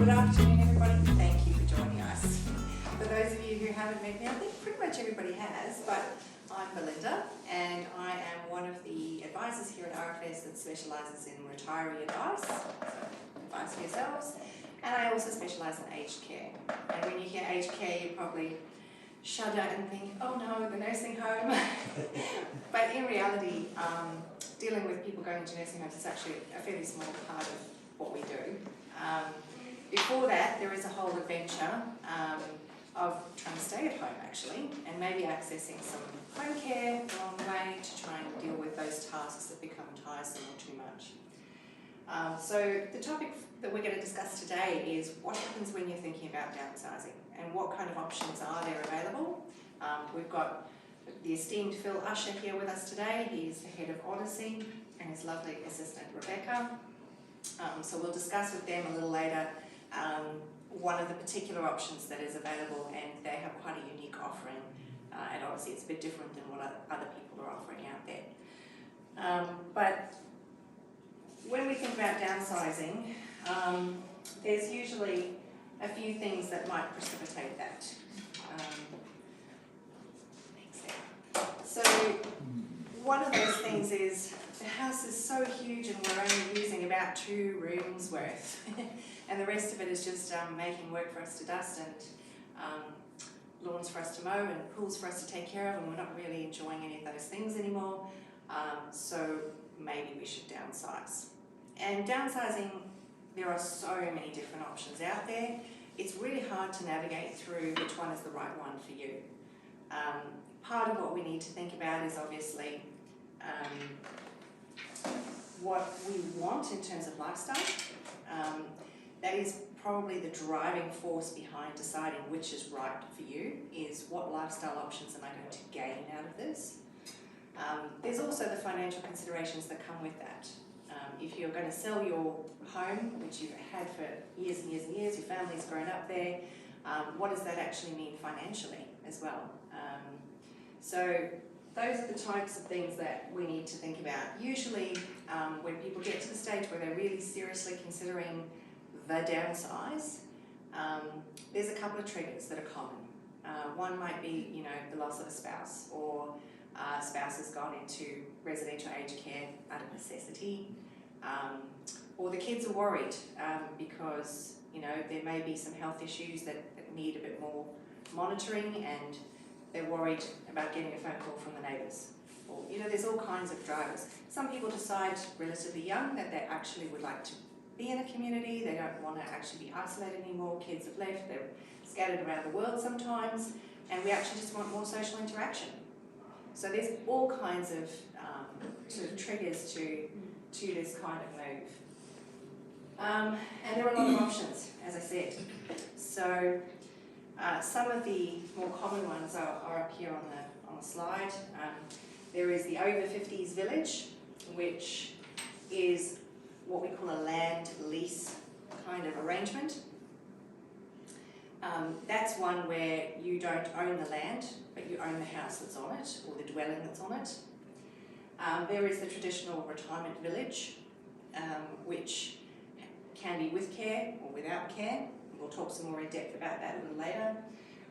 Good afternoon, everybody. Thank you for joining us. For those of you who haven't met me, I think pretty much everybody has, but I'm Belinda, and I am one of the advisors here at RFS that specialises in retiree advice, so advice for yourselves, and I also specialise in aged care. And when you hear aged care, you probably shudder and think, oh no, the nursing home. But in reality, dealing with people going into nursing homes is actually a fairly small part of what we do. Before that, there is a whole adventure of trying to stay at home actually, and maybe accessing some home care along the way to try and deal with those tasks that become tiresome or too much. So the topic that we're going to discuss today is what happens when you're thinking about downsizing and what kind of options are there available. We've got the esteemed Phil Usher here with us today. He's the head of Odyssey and his lovely assistant Rebecca. So we'll discuss with them a little later one of the particular options that is available, and they have quite a unique offering at Odyssey. It's a bit different than what other people are offering out there. But when we think about downsizing, there's usually a few things that might precipitate that. So one of those things is the house is so huge and we're only using about 2 rooms worth and the rest of it is just making work for us to dust and lawns for us to mow and pools for us to take care of, and we're not really enjoying any of those things anymore, so maybe we should downsize. And downsizing, there are so many different options out there. It's really hard to navigate through which one is the right one for you. Part of what we need to think about is obviously what we want in terms of lifestyle. That is probably the driving force behind deciding which is right for you, is what lifestyle options am I going to gain out of this. There's also the financial considerations that come with that. If you're going to sell your home, which you've had for years and years and years, your family's grown up there, what does that actually mean financially as well? So those are the types of things that we need to think about. Usually when people get to the stage where they're really seriously considering the downsize, there's a couple of triggers that are common. One might be, the loss of a spouse, or a spouse has gone into residential aged care out of necessity, or the kids are worried because there may be some health issues that need a bit more monitoring, and they're worried about getting a phone call from the neighbours. Or, there's all kinds of drivers. Some people decide relatively young that they actually would like to be in a community. They don't want to actually be isolated anymore. Kids have left. They're scattered around the world sometimes, and we actually just want more social interaction. So there's all kinds of sort of triggers to this kind of move. And there are a lot of options, as I said. So some of the more common ones are up here on the slide. There is the over 50s village, which is what we call a land lease kind of arrangement. That's one where you don't own the land, but you own the house that's on it, or the dwelling that's on it. There is the traditional retirement village, which can be with care or without care. We'll talk some more in depth about that a little later.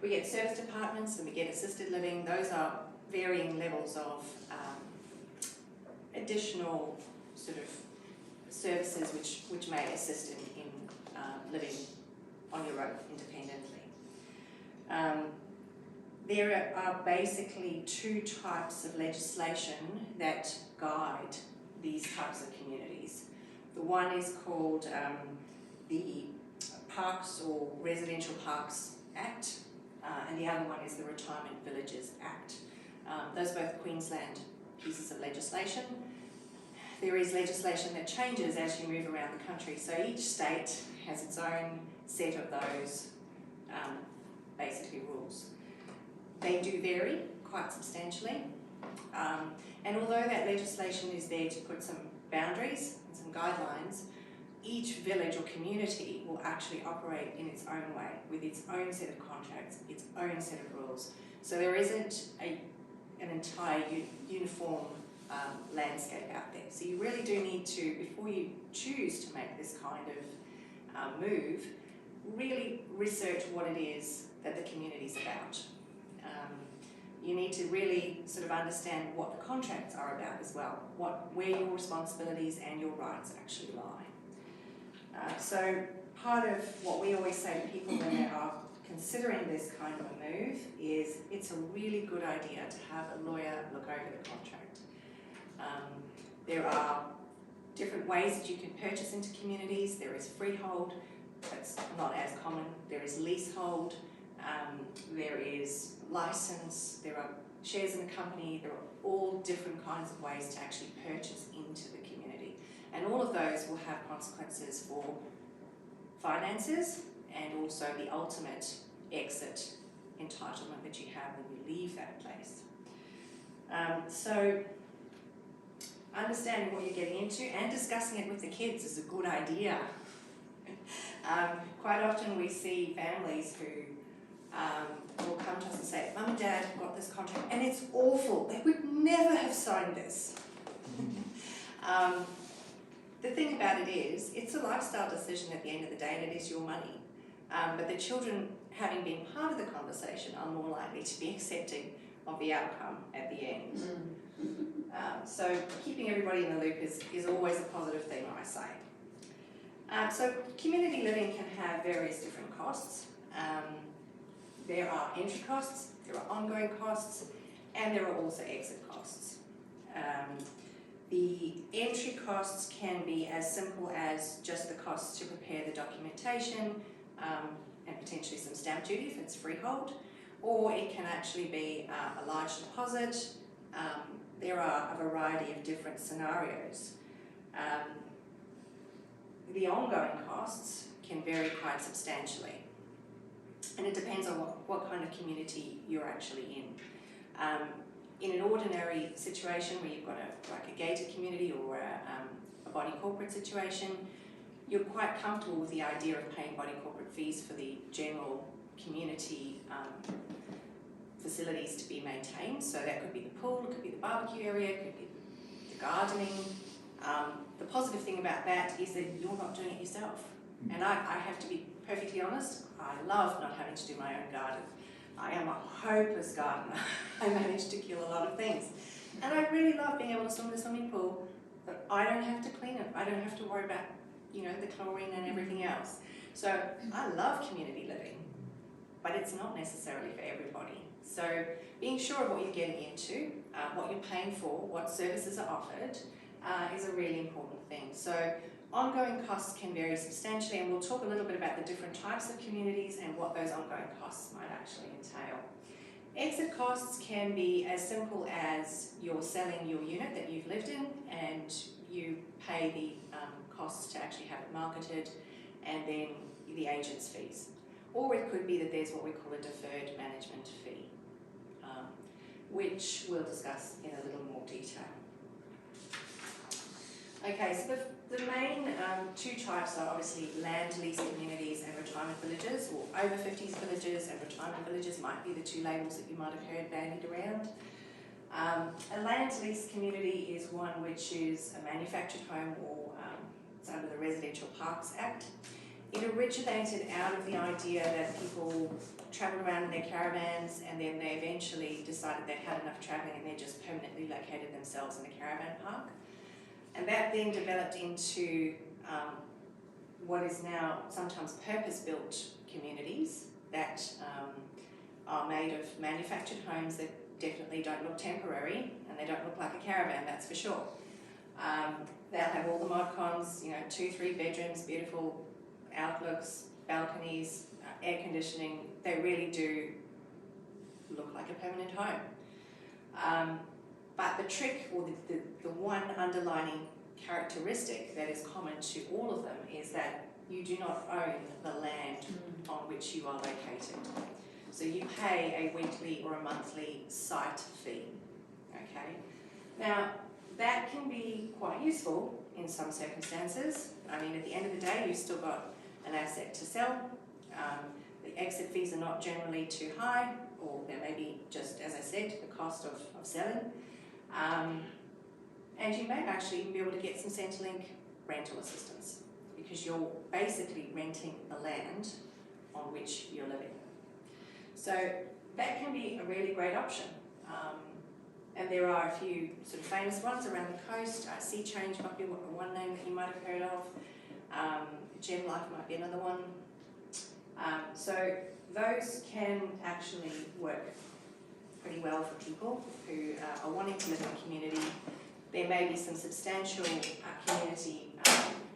We get service departments and we get assisted living. Those are varying levels of additional sort of services which may assist in living on your own independently. There are basically 2 types of legislation that guide these types of communities. The one is called the Parks or Residential Parks Act, and the other one is the Retirement Villages Act. Those are both Queensland pieces of legislation. There is legislation that changes as you move around the country, so each state has its own set of those basically rules. They do vary quite substantially, and although that legislation is there to put some boundaries and some guidelines, each village or community will actually operate in its own way, with its own set of contracts, its own set of rules. So there isn't an entire uniform landscape out there. So you really do need to, before you choose to make this kind of move, really research what it is that the community's about. You need to really sort of understand what the contracts are about as well, where your responsibilities and your rights actually lie. So part of what we always say to people when they are considering this kind of a move is it's a really good idea to have a lawyer look over the contract. There are different ways that you can purchase into communities. There is freehold, that's not as common. There is leasehold, there is license, there are shares in a company, there are all different kinds of ways to actually purchase into the community. And all of those will have consequences for finances and also the ultimate exit entitlement that you have when you leave that place. So understanding what you're getting into and discussing it with the kids is a good idea. Quite often we see families who will come to us and say, Mum and Dad have got this contract and it's awful, they would never have signed this. The thing about it is, it's a lifestyle decision at the end of the day and it is your money. But the children, having been part of the conversation, are more likely to be accepting of the outcome at the end. So keeping everybody in the loop is always a positive thing, I say. So community living can have various different costs. There are entry costs, there are ongoing costs, and there are also exit costs. The entry costs can be as simple as just the costs to prepare the documentation and potentially some stamp duty if it's freehold, or it can actually be a large deposit. There are a variety of different scenarios. The ongoing costs can vary quite substantially, and it depends on what kind of community you're actually in. In an ordinary situation where you've got like a gated community or a body corporate situation, you're quite comfortable with the idea of paying body corporate fees for the general community facilities to be maintained. So that could be the pool, it could be the barbecue area, it could be the gardening. The positive thing about that is that you're not doing it yourself. And I have to be perfectly honest, I love not having to do my own garden. I am a hopeless gardener. I manage to kill a lot of things. And I really love being able to swim in the swimming pool, but I don't have to clean it. I don't have to worry about, the chlorine and everything else. So I love community living, but it's not necessarily for everybody. So being sure of what you're getting into, what you're paying for, what services are offered, is a really important thing. So ongoing costs can vary substantially, and we'll talk a little bit about the different types of communities and what those ongoing costs might actually entail. Exit costs can be as simple as you're selling your unit that you've lived in and you pay the costs to actually have it marketed and then the agent's fees. Or it could be that there's what we call a deferred management fee, which we'll discuss in a little more detail. Okay, so the main two types are obviously land lease communities and retirement villages, or over 50s villages and retirement villages might be the two labels that you might have heard bandied around. A land lease community is one which is a manufactured home, or it's under the Residential Parks Act. It originated out of the idea that people travelled around in their caravans and then they eventually decided they'd had enough travelling and they just permanently located themselves in a caravan park. And that then developed into what is now sometimes purpose-built communities that are made of manufactured homes that definitely don't look temporary and they don't look like a caravan, that's for sure. They'll have all the mod cons, 2-3 bedrooms, beautiful outlooks, balconies, air conditioning. They really do look like a permanent home. But the trick, or the one underlining characteristic that is common to all of them is that you do not own the land on which you are located. So you pay a weekly or a monthly site fee, okay? Now, that can be quite useful in some circumstances. I mean, at the end of the day, you've still got an asset to sell. The exit fees are not generally too high, or there may be just, as I said, the cost of selling. And you may actually even be able to get some Centrelink rental assistance because you're basically renting the land on which you're living. So that can be a really great option. And there are a few sort of famous ones around the coast. Sea Change might be one name that you might have heard of. Gem Life might be another one. So those can actually work pretty well for people who are wanting to live in a community. There may be some substantial community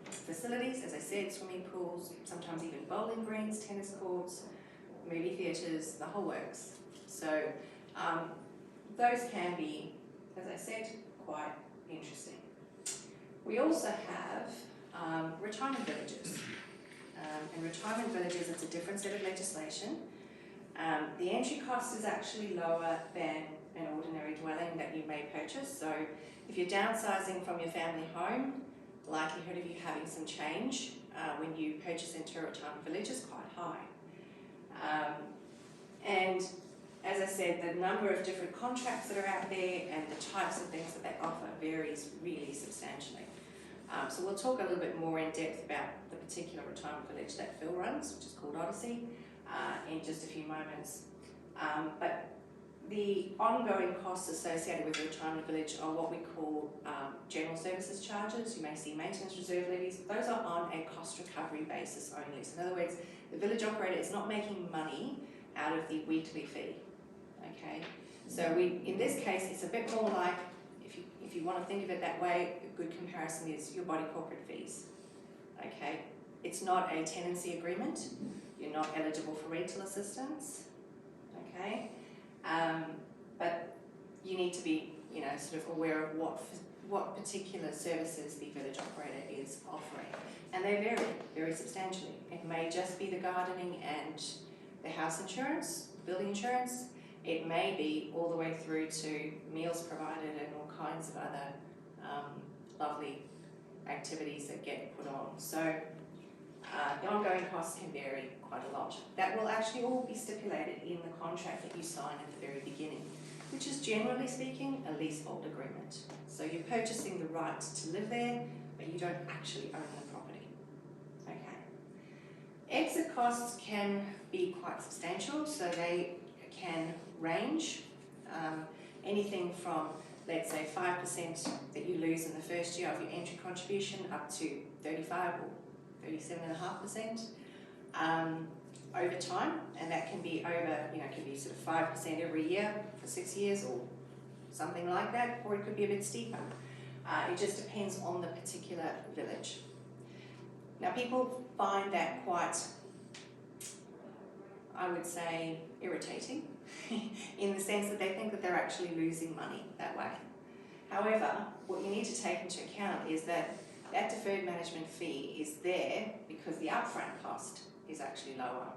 facilities, as I said, swimming pools, sometimes even bowling greens, tennis courts, movie theatres, the whole works. So those can be, as I said, quite interesting. We also have retirement villages. In retirement villages, it's a different set of legislation. The entry cost is actually lower than an ordinary dwelling that you may purchase. So if you're downsizing from your family home, the likelihood of you having some change when you purchase into a retirement village is quite high. And as I said, the number of different contracts that are out there and the types of things that they offer varies really substantially. So we'll talk a little bit more in depth about the particular retirement village that Phil runs, which is called Odyssey, in just a few moments. But the ongoing costs associated with the retirement village are what we call general services charges. You may see maintenance reserve levies. Those are on a cost recovery basis only. So in other words, the village operator is not making money out of the weekly fee. Okay, so in this case, it's a bit more like, if you want to think of it that way, a good comparison is your body corporate fees. Okay, it's not a tenancy agreement. You're not eligible for rental assistance. Okay, but you need to be, sort of aware of what particular services the village operator is offering, and they vary very substantially. It may just be the gardening and the house insurance, building insurance. It may be all the way through to meals provided and all kinds of other lovely activities that get put on. So the ongoing costs can vary quite a lot. That will actually all be stipulated in the contract that you sign at the very beginning, which is generally speaking a leasehold agreement. So you're purchasing the right to live there, but you don't actually own the property. Okay. Exit costs can be quite substantial, so they can range anything from, let's say, 5% that you lose in the first year of your entry contribution up to 35 or 37.5% over time, and that can be over, can be sort of 5% every year for 6 years or something like that, or it could be a bit steeper. It just depends on the particular village. Now, people find that quite, I would say, irritating in the sense that they think that they're actually losing money that way. However, what you need to take into account is that that deferred management fee is there because the upfront cost is actually lower.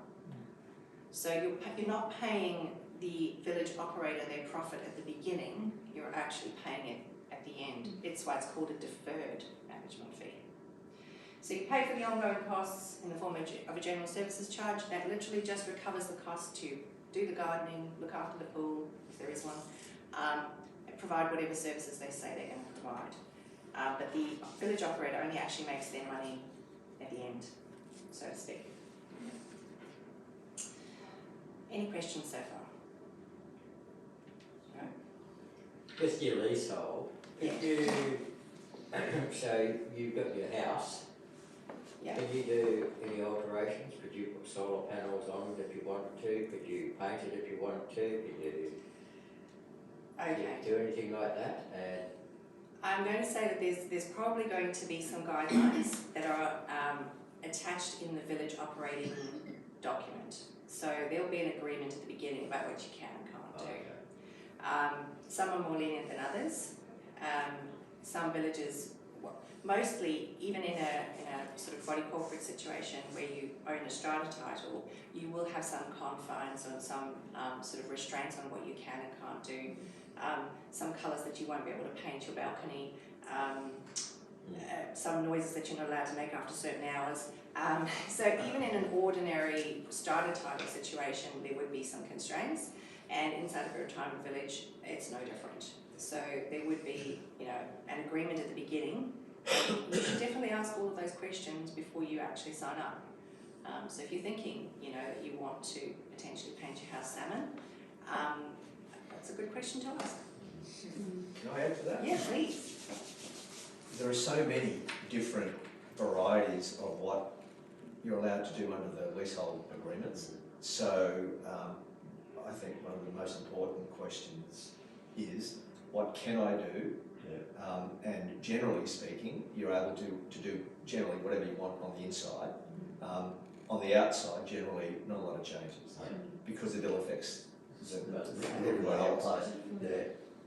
So you're not paying the village operator their profit at the beginning, you're actually paying it at the end. It's why it's called a deferred management fee. So you pay for the ongoing costs in the form of a general services charge that literally just recovers the cost to do the gardening, look after the pool, if there is one, and provide whatever services they say they're going to provide. But the village operator only actually makes their money at the end, so to speak. Any questions so far? No? With your leasehold, if you, so you've got your house, Yeah. Could you do any alterations? Could you put solar panels on it if you wanted to? Could you paint it if you wanted to? Could you do anything like that? And I'm going to say that there's probably going to be some guidelines that are attached in the village operating document. So there'll be an agreement at the beginning about what you can and can't do. Some are more lenient than others. Some villages, mostly even in a sort of body corporate situation where you own a strata title, you will have some confines or some sort of restraints on what you can and can't do. Some colours that you won't be able to paint your balcony, some noises that you're not allowed to make after certain hours. So even in an ordinary strata title situation, there would be some constraints, and inside of a retirement village, it's no different. So there would be, an agreement at the beginning you should definitely ask all of those questions before you actually sign up. So if you're thinking, you know, that you want to potentially paint your house salmon, that's a good question to ask. Can I add to that? Yeah, please. There are so many different varieties of what you're allowed to do under the leasehold agreements. So I think one of the most important questions is, what can I do? And generally speaking, you're able to do generally whatever you want on the inside. On the outside, generally, not a lot of changes because it ill affects everybody else.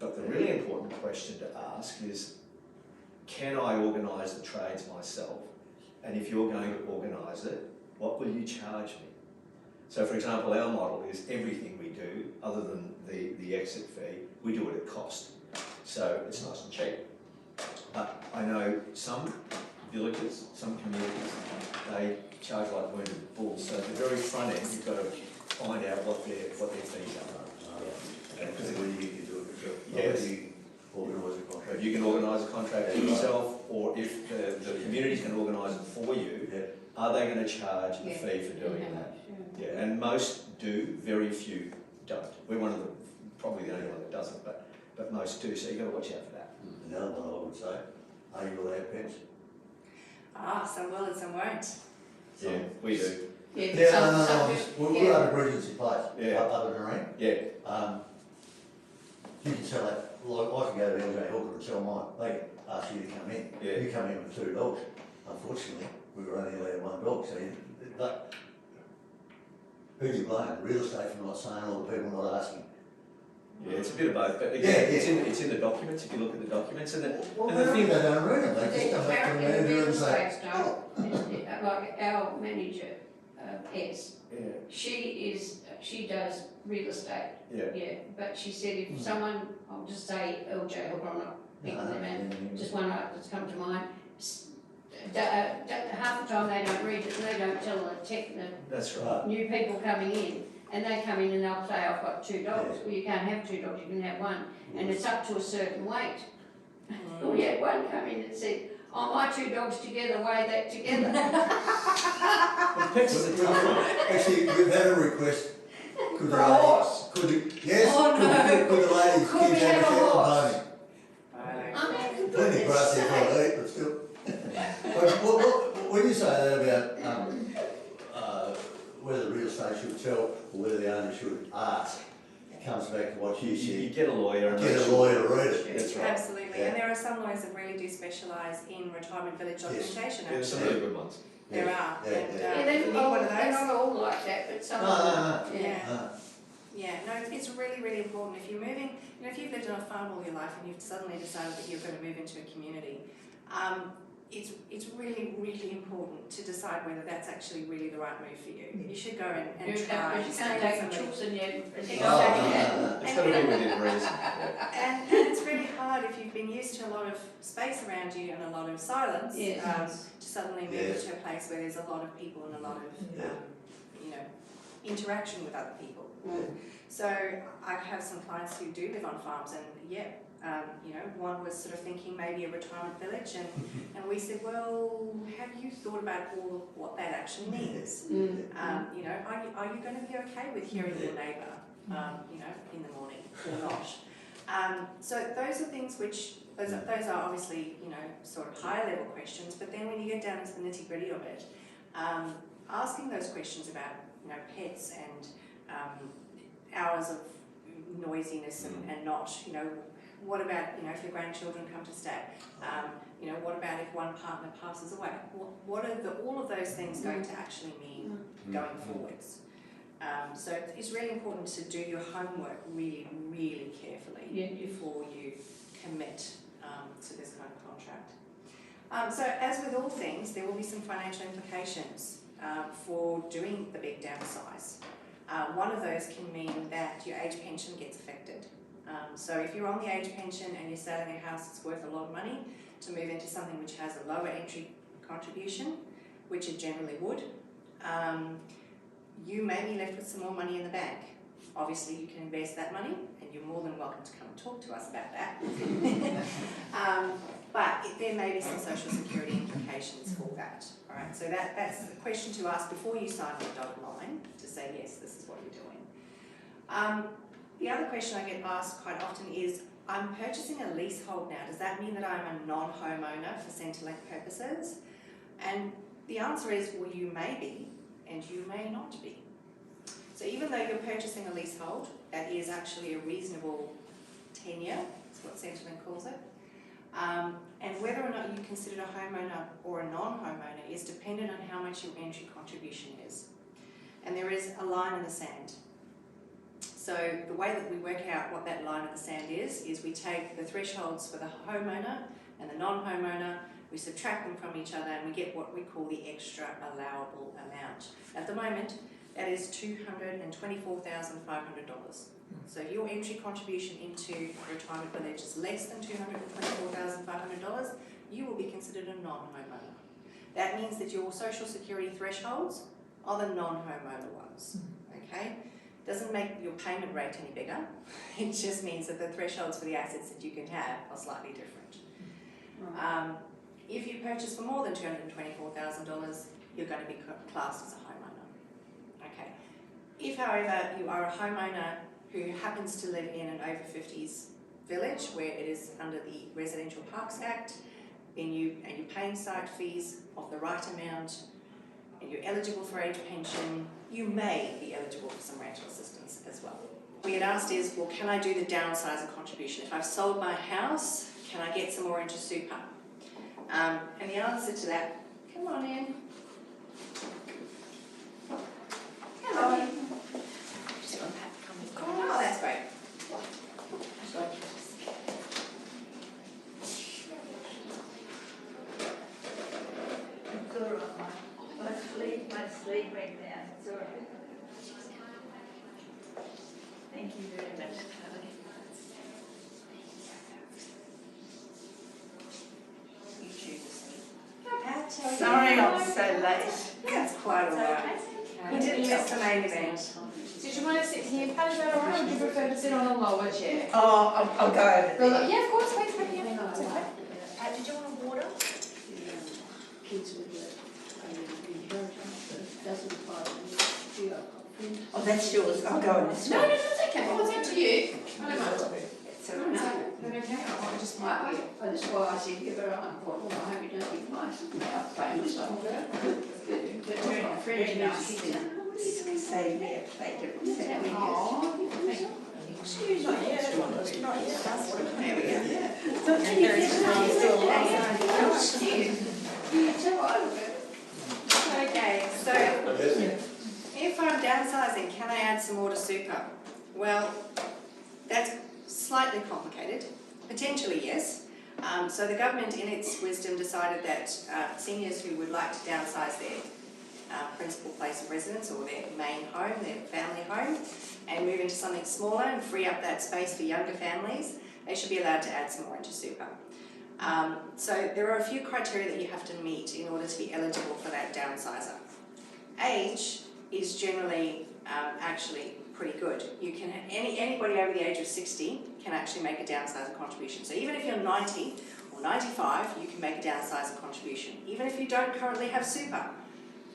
But the really important question to ask is, can I organise the trades myself? And if you're going to organise it, what will you charge me? So for example, our model is everything we do, other than the exit fee, we do it at cost. So it's nice and cheap. But I know some villages, some communities, they charge like wounded bulls. So at the very front end, you've got to find out what their fees are. Because when you do it, Yes. you organise a contract. If you can organise a contract for yourself, or if the communities can organise it for you, are they going to charge a fee for doing that? Yeah, and most do, very few don't. We're one of the, probably the only one that doesn't, but most do, so you've got to watch out for that. Another one I would say, are you allowed pets? Some will and some won't. Yeah, we do. We'll have a emergency place, Yeah. up in the ring. Yeah. You can sell that, like I can go to LJ Hawker and sell mine, they ask you to come in. Yeah. You come in with 2 dogs. Unfortunately, we were only allowed 1 dog, so who do you blame? The real estate for not saying, or the people not asking? Yeah, it's a bit of both, but again, it's in the documents, if you look at the documents, and the thing they don't read them, they just come back to the manager and say, like our manager, Ez, yeah, she does real estate, yeah, but she said if someone, I'll just say LJ, or I'm not picking them out, just one that's come to mind, half the time they don't read it and they don't tell the that's right. new people coming in, and they come in and they'll say, I've got 2 dogs. Well, you can't have 2 dogs, you can have 1, and it's up to a certain weight. We had one come in and said, oh, my 2 dogs together weigh that together. Well, pets is a tough one. Actually, we've had a request. Could the For a horse. could the ladies Could we kids have a have a horse? pony? I mean, Plenty of grass there for to eat, but still. But when you say that about whether the real estate should tell or whether the owner should ask, it comes back to what you You said. get a lawyer and Get a lawyer to read it. That's right. Absolutely, and there are some lawyers that really do specialise in retirement village documentation. There's some Actually, really good ones. there are, Yeah, and yeah, if you need one of they're those. not all like that, but some No. of them, Yeah. Yeah, no, it's really, really important. If you're moving, you know, if you've lived on a farm all your life and you've suddenly decided that you're going to move into a community, it's really, really important to decide whether that's actually really the right move for you. You should go and you try. can't take the chooks and you. It's got to be within reason. Yeah. And it's really hard if you've been used to a lot of space around you and a lot of silence, Yes. to suddenly move into a place where there's a lot of people and a lot of, you know, interaction with other people. So I have some clients who do live on farms, and you know, one was sort of thinking maybe a retirement village, and we said, well, have you thought about all of what that actually means? You know, are you going to be okay with hearing your neighbour, you know, in the morning or not? So those are things which, those are obviously, you know, sort of higher level questions, but then when you get down into the nitty gritty of it, asking those questions about, you know, pets and hours of noisiness and not, you know, what about, you know, if your grandchildren come to stay? You know, what about if one partner passes away? What are all of those things going to actually mean going forwards? So it's really important to do your homework really, really carefully before you commit to this kind of contract. So as with all things, there will be some financial implications for doing the big downsize. One of those can mean that your age pension gets affected. So if you're on the age pension and you're selling a house that's worth a lot of money to move into something which has a lower entry contribution, which it generally would, you may be left with some more money in the bank. Obviously you can invest that money, and you're more than welcome to come and talk to us about that. but there may be some social security implications for that. All right, so that's the question to ask before you sign on the dotted line to say, yes, this is what you're doing. The other question I get asked quite often is, I'm purchasing a leasehold now. Does that mean that I'm a non-homeowner for Centrelink purposes? And the answer is, well, you may be, and you may not be. So even though you're purchasing a leasehold, that is actually a reasonable tenure, that's what Centrelink calls it. And whether or not you consider a homeowner or a non-homeowner is dependent on how much your entry contribution is. And there is a line in the sand. So the way that we work out what that line in the sand is we take the thresholds for the homeowner and the non-homeowner, we subtract them from each other, and we get what we call the extra allowable amount. At the moment, that is $224,500. So if your entry contribution into a retirement village is less than $224,500, you will be considered a non-homeowner. That means that your social security thresholds are the non-homeowner ones, okay? Doesn't make your payment rate any bigger. It just means that the thresholds for the assets that you can have are slightly different. If you purchase for more than $224,000, you're going to be classed as a homeowner. Okay. If, however, you are a homeowner who happens to live in an over 50s village where it is under the Residential Parks Act, and you're paying site fees of the right amount, and you're eligible for age pension, you may be eligible for some rental assistance as well. What we had asked is, well, can I do the downsizer contribution? If I've sold my house, can I get some more into super? And the answer to that, come on in. Hello. Oh, that's great. It's all right, my sleep went down, it's all right. Thank you very much, Charlie. You choose. Pat, how are you? Sorry I'm so late. That's quite all right. We didn't miss the main event. Did you want to sit here, Pat, is that alright, or would you prefer to sit on a lower chair? Oh, I'll go over there. Yeah, of course, please, Pat, yeah, it's okay. Pat, did you want a water? Kids with the inheritance that doesn't apply to you. Oh, that's yours, I'll go in this No, one. it's okay, well, it's up to you. I don't mind. It's No, all no, right. is that okay? I just Right, might. that's why I said, give her a hug. Well, I hope you don't think my famous old girl. Very nice. Say, yeah, thank you. Aww. Excuse me. Not yet. There we go. It's all right. Okay, so if I'm downsizing, can I add some more to super? Well, that's slightly complicated. Potentially, yes. So the government, in its wisdom, decided that seniors who would like to downsize their principal place of residence or their main home, their family home, and move into something smaller and free up that space for younger families, they should be allowed to add some more into super. So there are a few criteria that you have to meet in order to be eligible for that downsizer. Age is generally actually pretty good. You can anybody over the age of 60 can actually make a downsizer contribution. So even if you're 90 or 95, you can make a downsizer contribution. Even if you don't currently have super,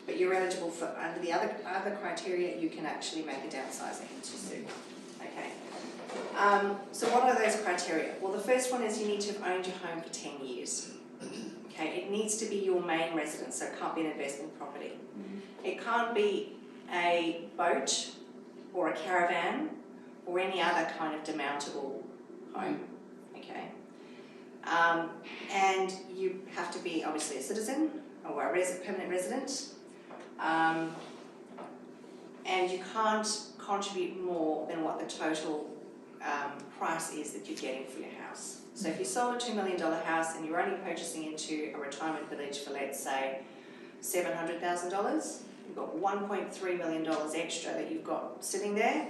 but you're eligible for under the other criteria, you can actually make a downsizing into super. Okay. So what are those criteria? Well, the first one is you need to have owned your home for 10 years. Okay, it needs to be your main residence, so it can't be an investment property. It can't be a boat or a caravan or any other kind of demountable home. Okay. And you have to be obviously a citizen or a permanent resident. And you can't contribute more than what the total price is that you're getting for your house. So if you sold a $2 million house and you're only purchasing into a retirement village for, let's say, $700,000, you've got $1.3 million extra that you've got sitting there,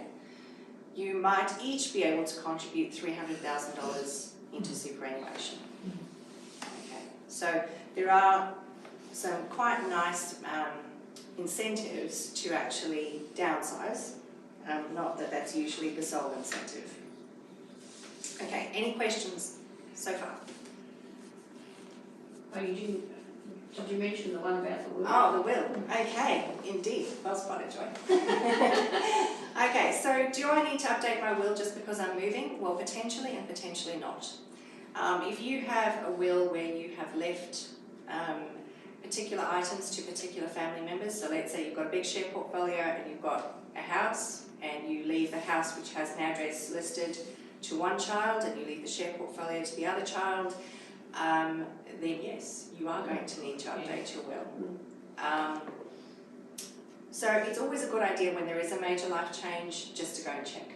you might each be able to contribute $300,000 into superannuation. Okay, so there are some quite nice incentives to actually downsize, not that that's usually the sole incentive. Okay, any questions so far? Oh, you didn't, did you mention the one about the will? Oh, the will. Okay, indeed. Well spotted, Joy. Okay, so do I need to update my will just because I'm moving? Well, potentially and potentially not. If you have a will where you have left particular items to particular family members, so let's say you've got a big share portfolio and you've got a house and you leave the house which has an address listed to one child and you leave the share portfolio to the other child, then yes, you are going to need to update your will. So it's always a good idea when there is a major life change just to go and check.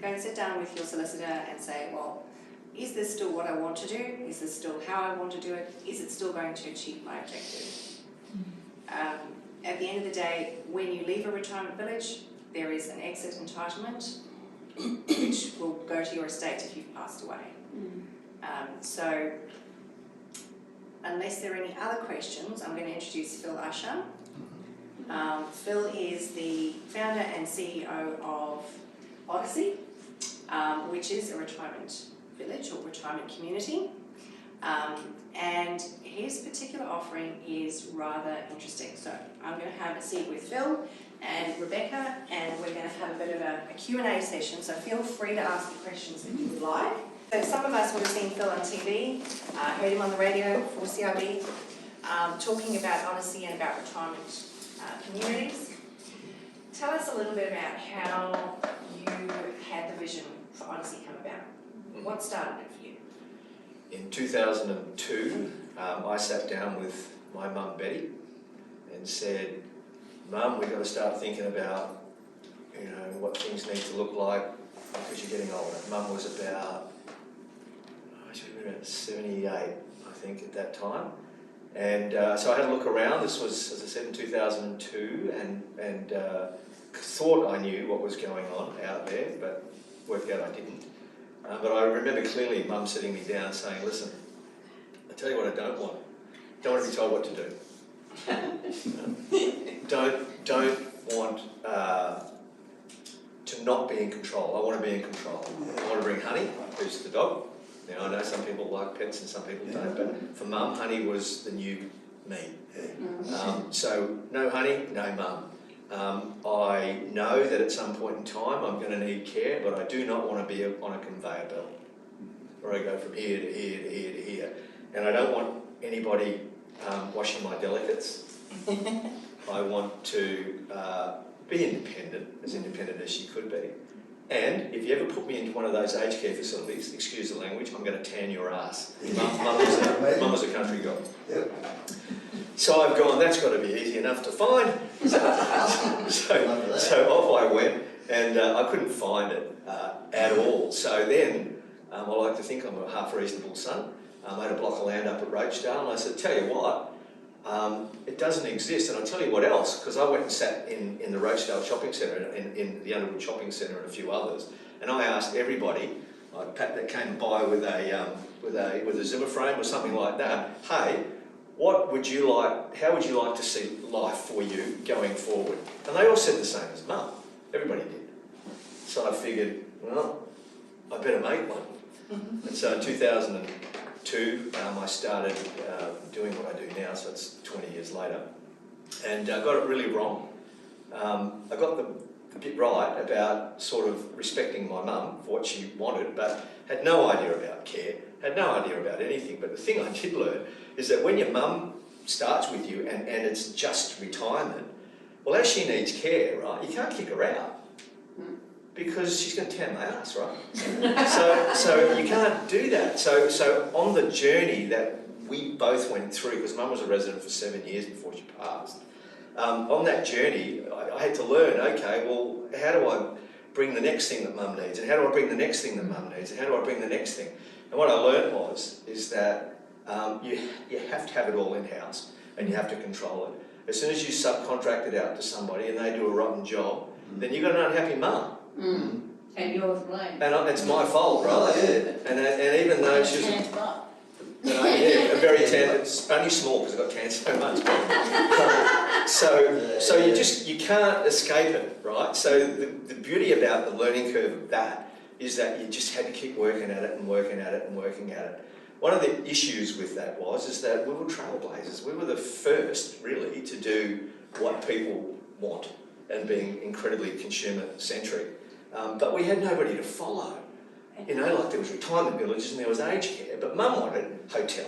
Go and sit down with your solicitor and say, well, is this still what I want to do? Is this still how I want to do it? Is it still going to achieve my objective? At the end of the day, when you leave a retirement village, there is an exit entitlement which will go to your estate if you've passed away. So unless there are any other questions, I'm going to introduce Phil Usher. Phil is the founder and CEO of Odyssey, which is a retirement village or retirement community. And his particular offering is rather interesting. So I'm going to have a seat with Phil and Rebecca, and we're going to have a bit of a Q&A session, so feel free to ask the questions that you would like. So some of us would have seen Phil on TV, heard him on the radio for CRB, talking about Odyssey and about retirement communities. Tell us a little bit about how you had the vision for Odyssey come about. What started it for you? In 2002, I sat down with my mum Betty and said, Mum, we've got to start thinking about, what things need to look like because you're getting older. Mum was about, she was about 78, I think, at that time. And so I had a look around. This was, as I said, in 2002, and thought I knew what was going on out there, but worked out I didn't. But I remember clearly Mum sitting me down saying, listen, I tell you what I don't want. Don't want to be told what to do. Don't want to not be in control. I want to be in control. I want to bring Honey, who's the dog. Now, I know some people like pets and some people don't, but for Mum, Honey was the new me. So no Honey, no Mum. I know that at some point in time I'm going to need care, but I do not want to be on a conveyor belt where I go from here to here to here to here. And I don't want anybody washing my delicates. I want to be independent as she could be. And if you ever put me into one of those aged care facilities, excuse the language, I'm going to tan your ass. Mum was a country girl. Yep. So I've gone, that's got to be easy enough to find. So off I went, and I couldn't find it at all. So then, I like to think I'm a half reasonable son. I had a block of land up at Roachdale, and I said, tell you what, it doesn't exist. And I'll tell you what else, because I went and sat in the Roachdale Shopping Centre, in the Underwood Shopping Centre and a few others, and I asked everybody, like Pat that came by with a Zimmer frame or something like that, hey, how would you like to see life for you going forward? And they all said the same as Mum. Everybody did. So I figured, well, I better make one. And so in 2002, I started doing what I do now, so it's 20 years later. And I got it really wrong. I got the bit right about sort of respecting my mum for what she wanted, but had no idea about care, had no idea about anything. But the thing I did learn is that when your mum starts with you and it's just retirement, well, as she needs care, right, you can't kick her out because she's going to tan my ass, right? so you can't do that. So on the journey that we both went through, because Mum was a resident for 7 years before she passed, on that journey, I had to learn, okay, well, how do I bring the next thing that Mum needs? And how do I bring the next thing that Mum needs? And how do I bring the next thing? And what I learned is that you have to have it all in-house and you have to control it. As soon as you subcontract it out to somebody and they do a rotten job, then you've got an unhappy mum. And you're to blame. And it's my fault, right? And even though she's very tan, it's only small because I got tanned so much. So you can't escape it, right? So the beauty about the learning curve of that is that you just had to keep working at it and working at it and working at it. one of the issues with that is that we were trailblazers. We were the first, really, to do what people want and being incredibly consumer-centric. But we had nobody to follow. You know, like there was retirement villages and there was aged care, but Mum wanted hotel.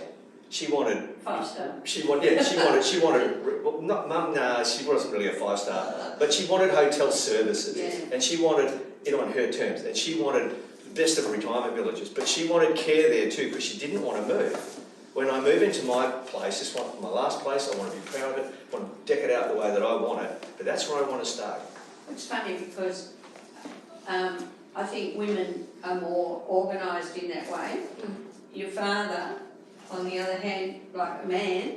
She wanted 5-star. She wanted. Well, not Mum. No, she wasn't really a 5-star, but she wanted hotel services, and she wanted it on her terms, and she wanted the best of retirement villages. But she wanted care there too, because she didn't want to move. When I move into my place, this one, my last place, I want to be proud of it. I want to deck it out the way that I want it, but that's where I want to stay. It's funny because I think women are more organised in that way. Your father, on the other hand, like a man,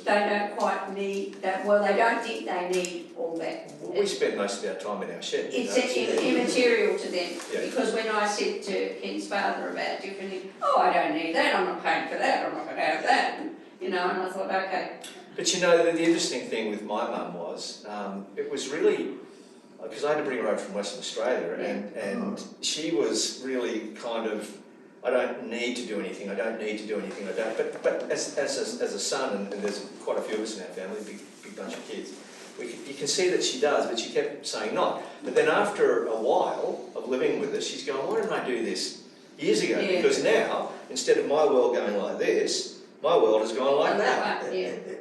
they don't quite need that. Well, they don't think they need all that. Well, we spend most of our time in our shed. It's immaterial to them. Yeah. Because when I said to Ken's father about different things, oh, I don't need that, I'm not paying for that, I'm not going to have that. You know, and I thought, okay. But you know, the interesting thing with my mum was, it was really, because I had to bring her over from Western Australia, and she was really kind of, I don't need to do anything, I don't need to do anything, I don't. But as a son, and there's quite a few of us in our family, big bunch of kids, you can see that she does, but she kept saying not. But then after a while of living with us, she's going, why didn't I do this years ago? Yeah. Because now, instead of my world going like this, my world has gone like that.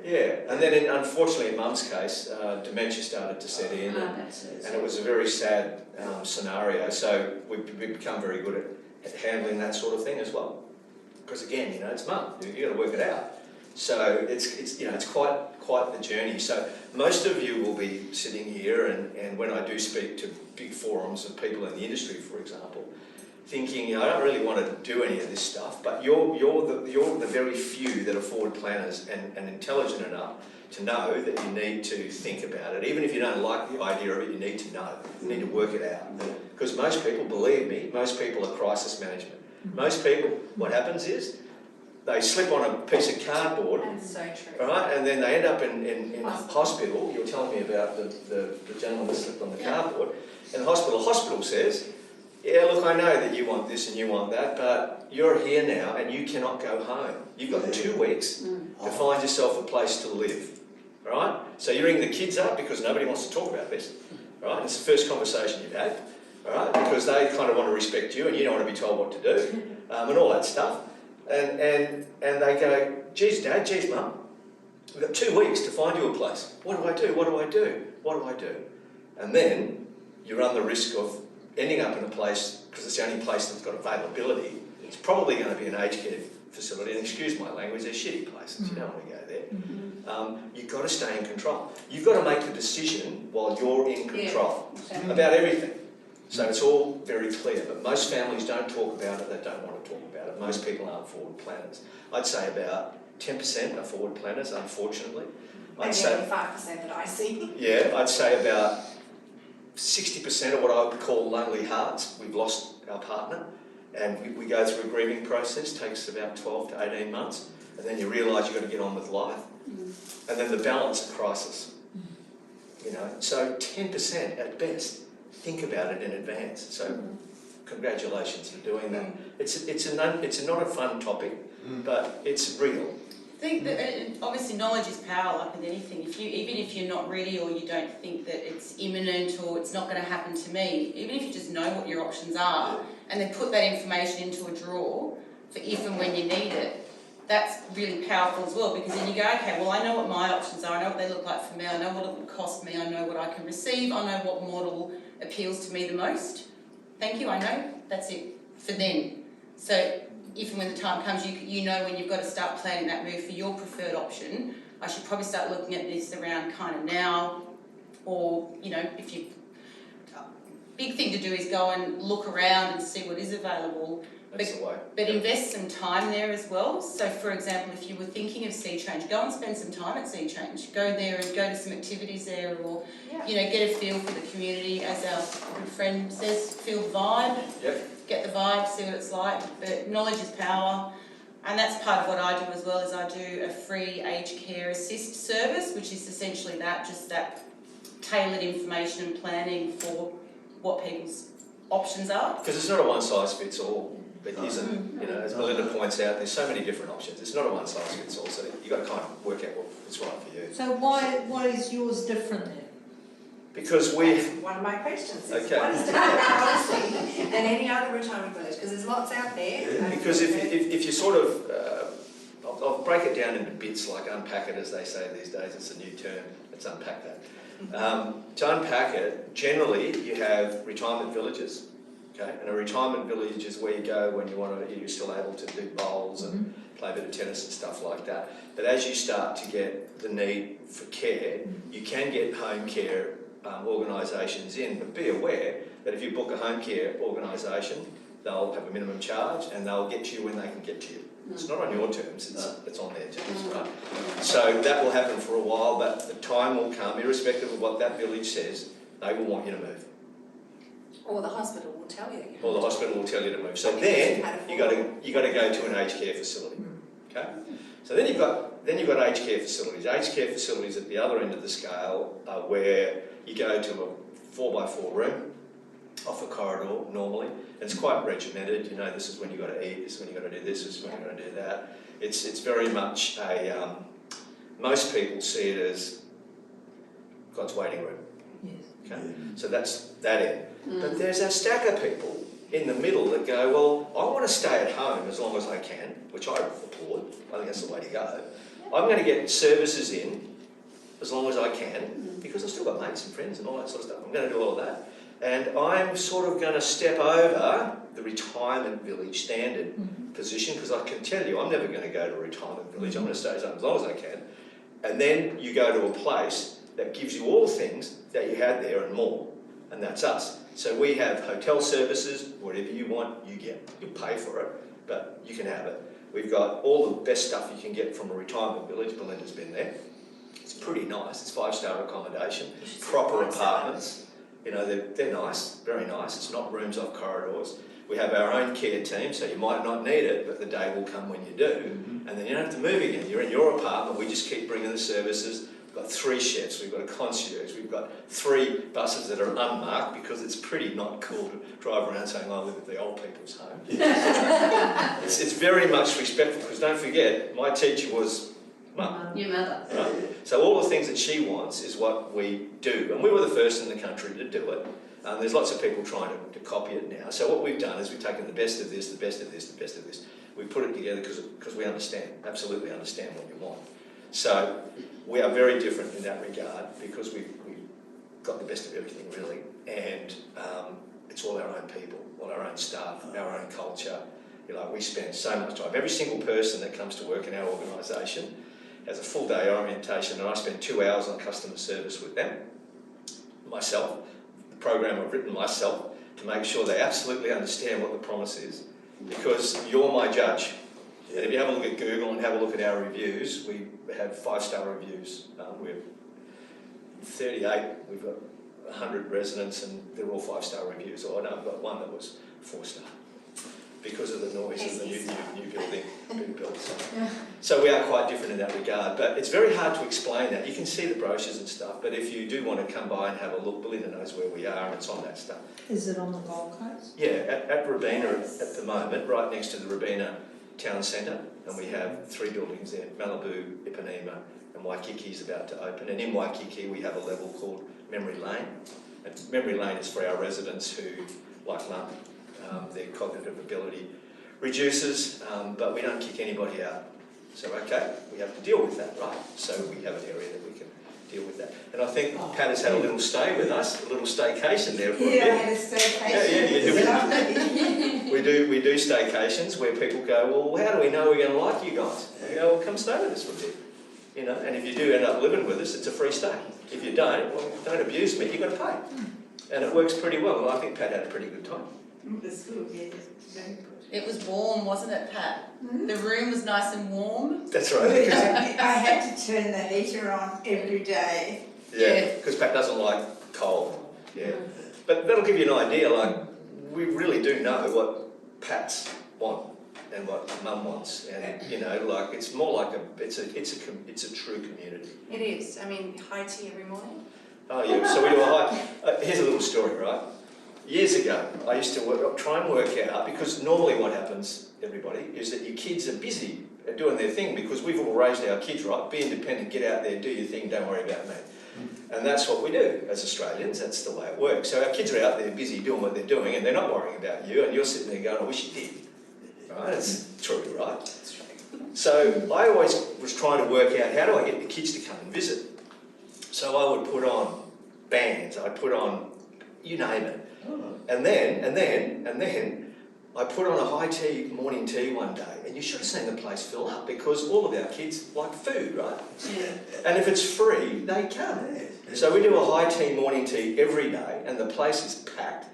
Yeah, and then unfortunately in Mum's case, dementia started to set in, and it was a very sad scenario. So we've become very good at handling that sort of thing as well. Because again, you know, it's Mum, you've got to work it out. So it's you know, it's quite the journey. So most of you will be sitting here, and when I do speak to big forums of people in the industry, for example, thinking, you know, I don't really want to do any of this stuff, but you're the very few that are forward planners and intelligent enough to know that you need to think about it. Even if you don't like the idea of it, you need to know. You need to work it out. Because most people, believe me, most people are crisis management. Most people, what happens is, they slip on a piece of cardboard, That's so true. right, and then they end up in hospital. You were telling me about the gentleman that slipped on the cardboard. In the hospital says, yeah, look, I know that you want this and you want that, but you're here now and you cannot go home. You've got 2 weeks to find yourself a place to live, right? So you ring the kids up because nobody wants to talk about this, right? It's the first conversation you've had, right? Because they kind of want to respect you and you don't want to be told what to do, and all that stuff. And they go, geez, Dad, geez, Mum, we've got 2 weeks to find you a place. What do I do? What do I do? What do I do? And then you run the risk of ending up in a place, because it's the only place that's got availability, it's probably going to be an aged care facility, and excuse my language, they're shitty places, you don't want to go there. You've got to stay in control. You've got to make the decision while you're in control about everything. So it's all very clear, but most families don't talk about it, they don't want to talk about it. Most people aren't forward planners. I'd say about 10% are forward planners, unfortunately. Maybe say, only 5% that I see. Yeah, I'd say about 60% of what I would call lonely hearts. We've lost our partner, and we go through a grieving process, takes about 12 to 18 months, and then you realise you've got to get on with life. And then the balance of crisis. You know, so 10% at best. Think about it in advance. So congratulations for doing that. It's not a fun topic, but it's real. I think that obviously knowledge is power, like with anything. Even if you're not ready or you don't think that it's imminent or it's not going to happen to me, even if you just know what your options are and then put that information into a drawer for if and when you need it, that's really powerful as well, because then you go, okay, well, I know what my options are, I know what they look like for me, I know what it will cost me, I know what I can receive, I know what model appeals to me the most. Thank you, I know, that's it for them. So if and when the time comes, you know when you've got to start planning that move for your preferred option. I should probably start looking at this around kind of now, or, you know, if you, big thing to do is go and look around and see what is available. That's the way. But invest some time there as well. So for example, if you were thinking of Sea Change, go and spend some time at Sea Change. Go there and go to some activities there, or, you know, get a feel for the community, as our good friend says, feel the vibe. Yep. Get the vibe, see what it's like. But knowledge is power. And that's part of what I do as well, is I do a free aged care assist service, which is essentially that, just that tailored information and planning for what people's options are. Because it's not a one size fits all. It isn't, you know, as Belinda points out, there's so many different options. It's not a one size fits all, so you've got to kind of work out what's right for you. So why is yours different then? Because That's one of my questions. Okay. What is different about Odyssey than any other retirement village? Because there's lots out there. Because if you sort of, I'll break it down into bits, like unpack it as they say these days, it's a new term, let's unpack that. To unpack it, generally you have retirement villages, okay? And a retirement village is where you go when you're still able to do bowls and play a bit of tennis and stuff like that. But as you start to get the need for care, you can get home care organisations in, but be aware that if you book a home care organisation, they'll have a minimum charge and they'll get to you when they can get to you. It's not on your terms, it's on their terms, right? So that will happen for a while, but the time will come, irrespective of what that village says, they will want you to move. Or the hospital will tell you. Or the hospital will tell you to move. So then you got to go to an aged care facility, okay? So then you've got aged care facilities. Aged care facilities at the other end of the scale are where you go to a 4x4 room off a corridor normally. It's quite regimented, you know, this is when you've got to eat, this is when you've got to do this is when you've got to do that. It's very much a, most people see it as God's waiting room. Yes. Okay? So that's that end. But there's a stack of people in the middle that go, well, I want to stay at home as long as I can, which I applaud, I think that's the way to go. I'm going to get services in as long as I can, because I've still got mates and friends and all that sort of stuff. I'm going to do all of that. And I'm sort of going to step over the retirement village standard position, because I can tell you I'm never going to go to a retirement village. I'm going to stay at home as long as I can. And then you go to a place that gives you all the things that you had there and more, and that's us. So we have hotel services, whatever you want, you get. You'll pay for it, but you can have it. We've got all the best stuff you can get from a retirement village. Belinda's been there. It's pretty nice. It's 5-star accommodation, proper apartments. You know, they're nice, very nice. It's not rooms off corridors. We have our own care team, so you might not need it, but the day will come when you do. And then you don't have to move again. You're in your apartment. We just keep bringing the services. We've got 3 chefs. We've got a concierge. We've got 3 buses that are unmarked, because it's pretty not cool to drive around saying, I live at the old people's home. It's very much respectful, because don't forget, my teacher was Mum. Your mother. Right? So all the things that she wants is what we do, and we were the first in the country to do it. There's lots of people trying to copy it now. So what we've done is we've taken the best of this, the best of this, the best of this. We put it together because we understand, absolutely understand what you want. So we are very different in that regard, because we've got the best of everything really, and it's all our own people, all our own staff, our own culture. You know, we spend so much time. Every single person that comes to work in our organisation has a full day orientation, and I spend 2 hours on customer service with them, myself, the program I've written myself, to make sure they absolutely understand what the promise is, because you're my judge. And if you have a look at Google and have a look at our reviews, we have 5-star reviews. We're 38, we've got 100 residents, and they're all 5-star reviews. Or I know I've got one that was 4-star. Because of the noise of the new building being built. So we are quite different in that regard, but it's very hard to explain that. You can see the brochures and stuff, but if you do want to come by and have a look, Belinda knows where we are, and it's on that stuff. Is it on the Gold Coast? Yeah, at Robina at the moment, right next to the Robina Town Centre, and we have 3 buildings there, Malibu, Ipanema, and Waikiki's about to open. And in Waikiki we have a level called Memory Lane. And Memory Lane is for our residents who, like Mum, their cognitive ability reduces, but we don't kick anybody out. So, okay, we have to deal with that, right? So we have an area that we can deal with that. And I think Pat has had a little stay with us, a little staycation there for a bit. Yeah, I had a staycation. Yeah, we do staycations where people go, well, how do we know we're going to like you guys? We go, well, come stay with us for a bit. You know, and if you do end up living with us, it's a free stay. If you don't, well, don't abuse me, you've got to pay. And it works pretty well. I think Pat had a pretty good time. It was good, yeah, very good. It was warm, wasn't it, Pat? The room was nice and warm. That's right. I had to turn the heater on every day. Yeah, because Pat doesn't like cold. Yeah, but that'll give you an idea. Like, we really do know what Pats want and what Mum wants, and you know, like it's more like it's a true community. It is. I mean, high tea every morning. Oh yeah. So we do a high. Here's a little story, right? years ago, I used to try and work out, because normally what happens, everybody, is that your kids are busy doing their thing, because we've all raised our kids right, be independent, get out there, do your thing, don't worry about me. And that's what we do as Australians, that's the way it works. So our kids are out there busy doing what they're doing, and they're not worrying about you, and you're sitting there going, I wish you did. Right? That's true, right? That's true. So I always was trying to work out, how do I get the kids to come and visit? So I would put on bands, I'd put on, you name it. And then I put on a high tea, morning tea one day, and you should have seen the place fill up, because all of our kids like food, right? Yeah. And if it's free, they come. So we do a high tea, morning tea every day, and the place is packed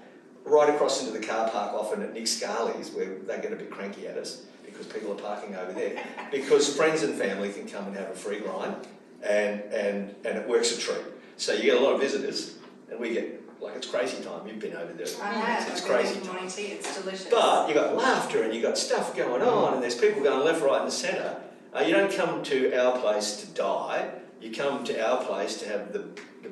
right across into the car park, often at Nick Scarley's, where they get a bit cranky at us because people are parking over there. Because friends and family can come and have a free grind, and it works a treat. So you get a lot of visitors, and we get, like, it's crazy time. You've been over there. I have. It's I've been crazy making time. morning tea. It's delicious. But you got laughter and you got stuff going on, and there's people going left, right, and centre. You don't come to our place to die. You come to our place to have the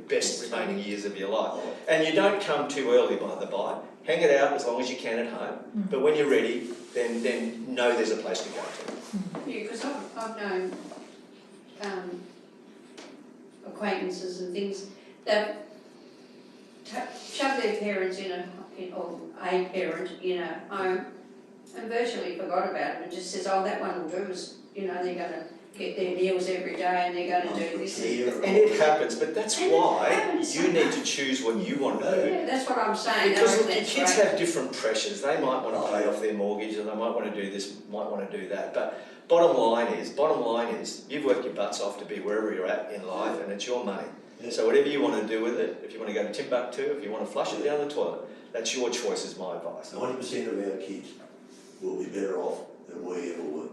best remaining years of your life. And you don't come too early, by the by. Hang it out as long as you can at home. But when you're ready, then know there's a place to go to. Yeah, because I've known acquaintances and things that shove their parents or a parent in a home and virtually forgot about it and just says, oh, that one will do, is, they're going to get their meals every day and they're going to do this. And it happens, but that's why you need to choose what you want to do. Yeah, that's what I'm saying. Because look, your That's kids right. have different pressures. They might want to pay off their mortgage, and they might want to do this, might want to do that. But bottom line is, you've worked your butts off to be wherever you're at in life, and it's your money. Yeah. So whatever you want to do with it, if you want to go to Timbuktu, if you want to flush it down the toilet, that's your choice, is my advice. 90% of our kids will be better off than we ever were.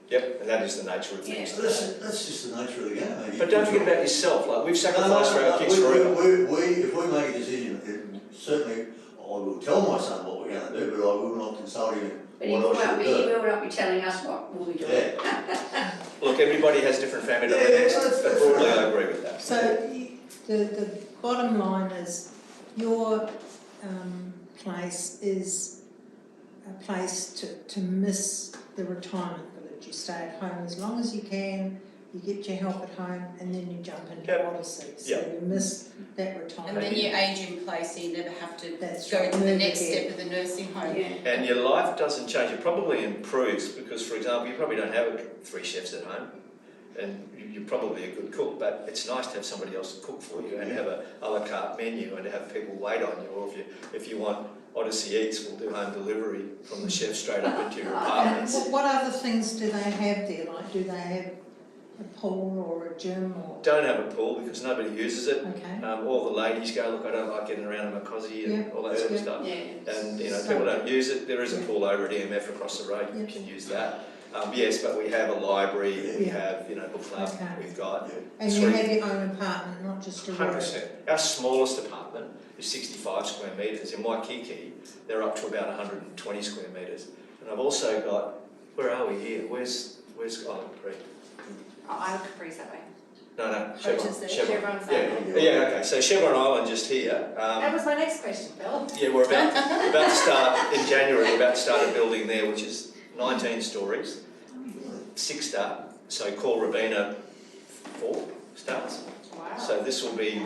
Yep, and that is the nature of things. So that's just the nature of the game. Maybe. But don't forget about yourself. Like, we've sacrificed for our kids forever. If we make a decision, certainly I will tell my son what we're going to do, but I will not consult him But on what I should do. he will not be telling us what we'll be doing. Yeah. Look, everybody has different family dynamics, but broadly I agree with that. So the bottom line is your place is a place to miss the retirement village. You stay at home as long as you can, you get your help at home, and then you jump into Odyssey. So you miss that retirement. And then you age in place, so you never have to That's go right, to the move next ahead. step of the nursing home. Yeah. And your life doesn't change, it probably improves, because, for example, you probably don't have 3 chefs at home, and you're probably a good cook, but it's nice to have somebody else cook for you and have a la carte menu and to have people wait on you, or if you want Odyssey Eats, we'll do home delivery from the chef straight up into your apartments. What other things do they have there? Like, do they have a pool or a gym or? Don't have a pool because nobody uses it. Okay. All the ladies go, look, I don't like getting around in my cosy and all that sort of stuff. Yeah. And So- people don't use it. There is a pool over at EMF across the road. You can use that. Yes, but we have a library. We have book club. Okay. We've got And you have your own apartment, not just a room? 100%. Our smallest apartment is 65 square metres. In Waikiki, they're up to about 120 square metres. And I've also got, where are we here? Where's Island Creek? Oh, Island Capri's that way. No, Which is the Chevron's Yeah, okay. So Chevron Island just here. That was my next question, Bill. Yeah, we're about to start in January. We're about to start a building there, which is 19 stories, 6 star. So call Rabina 4 stars. Wow. So this will be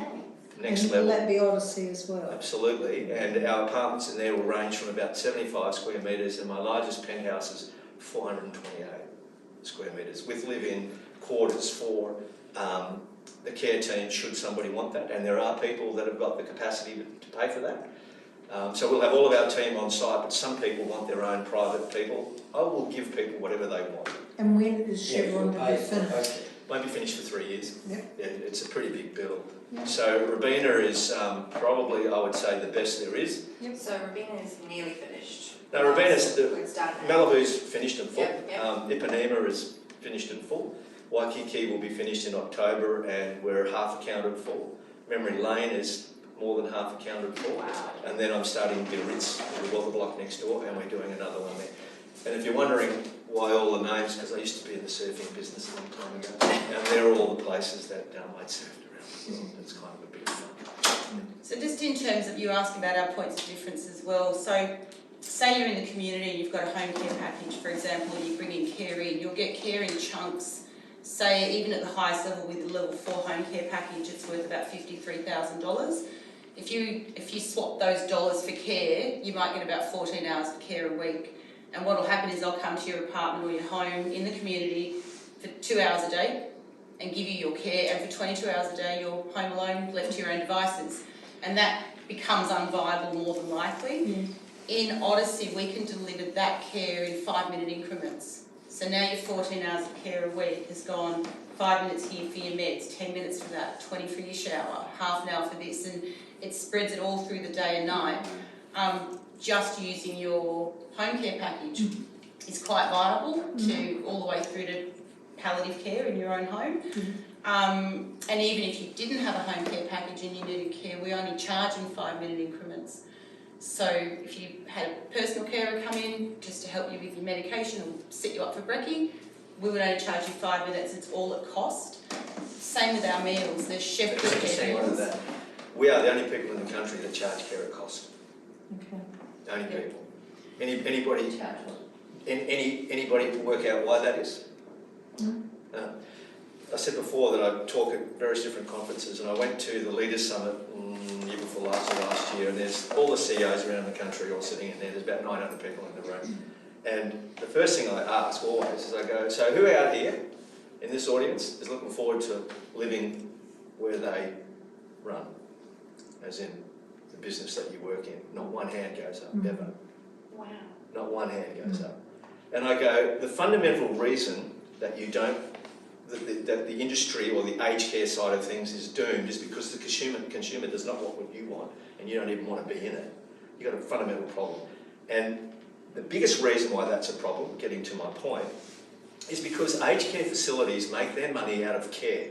next And level. will that be Odyssey as well? Absolutely, and our apartments in there will range from about 75 square metres, and my largest penthouse is 428 square metres, with live-in quarters for the care team should somebody want that, and there are people that have got the capacity to pay for that. So we'll have all of our team on site, but some people want their own private people. I will give people whatever they want. And when is Chevron to be finished? Won't be finished for 3 years. Yep. Yeah, it's a pretty big build. Yep. So Rabina is probably, I would say, the best there is. So Rabina is nearly finished. No, Rabina's It's done now. Malibu's finished in full. Yep. Ipanema is finished in full. Waikiki will be finished in October, and we're half accounted full. Memory Lane is more than half accounted full. Wow. And then I'm starting Biarritz, the Weather Block next door, and we're doing another one there. And if you're wondering why all the names, because I used to be in the surfing business a long time ago, and they're all the places that I'd surfed around. So it's kind of a bit of fun. So just in terms of, you asked about our points of difference as well. So say you're in the community, you've got a home care package, for example, and you bring in care in, you'll get care in chunks. Say even at the highest level with the level 4 home care package, it's worth about $53,000. If you swap those dollars for care, you might get about 14 hours of care a week. And what will happen is they'll come to your apartment or your home in the community for 2 hours a day and give you your care, and for 22 hours a day you're home alone, left to your own devices. And that becomes unviable more than likely. Yeah. In Odyssey, we can deliver that care in 5-minute increments. So now your 14 hours of care a week has gone 5 minutes here for your meds, 10 minutes for that, 20 for your shower, half an hour for this, and it spreads it all through the day and night. Just using your home care package is quite viable to all the way through to palliative care in your own home. And even if you didn't have a home care package and you needed care, we only charge in 5-minute increments. So if you had a personal carer come in just to help you with your medication or set you up for brekkie, we would only charge you 5 minutes. It's all at cost. Same with our meals. There's chef prepared meals. That. We are the only people in the country that charge care at cost. Okay. Only people. Anybody can work out why that is? I said before that I talk at various different conferences, and I went to the Leaders Summit year before last year, and there's all the CEOs around the country all sitting in there. There's about 900 people in the room. And the first thing I ask always is I go, so who out here in this audience is looking forward to living where they run, as in the business that you work in? Not one hand goes up, ever. Wow. Not one hand goes up. And I go, the fundamental reason that you don't, that the industry or the aged care side of things is doomed is because the consumer does not want what you want, and you don't even want to be in it. You've got a fundamental problem. And the biggest reason why that's a problem, getting to my point, is because aged care facilities make their money out of care.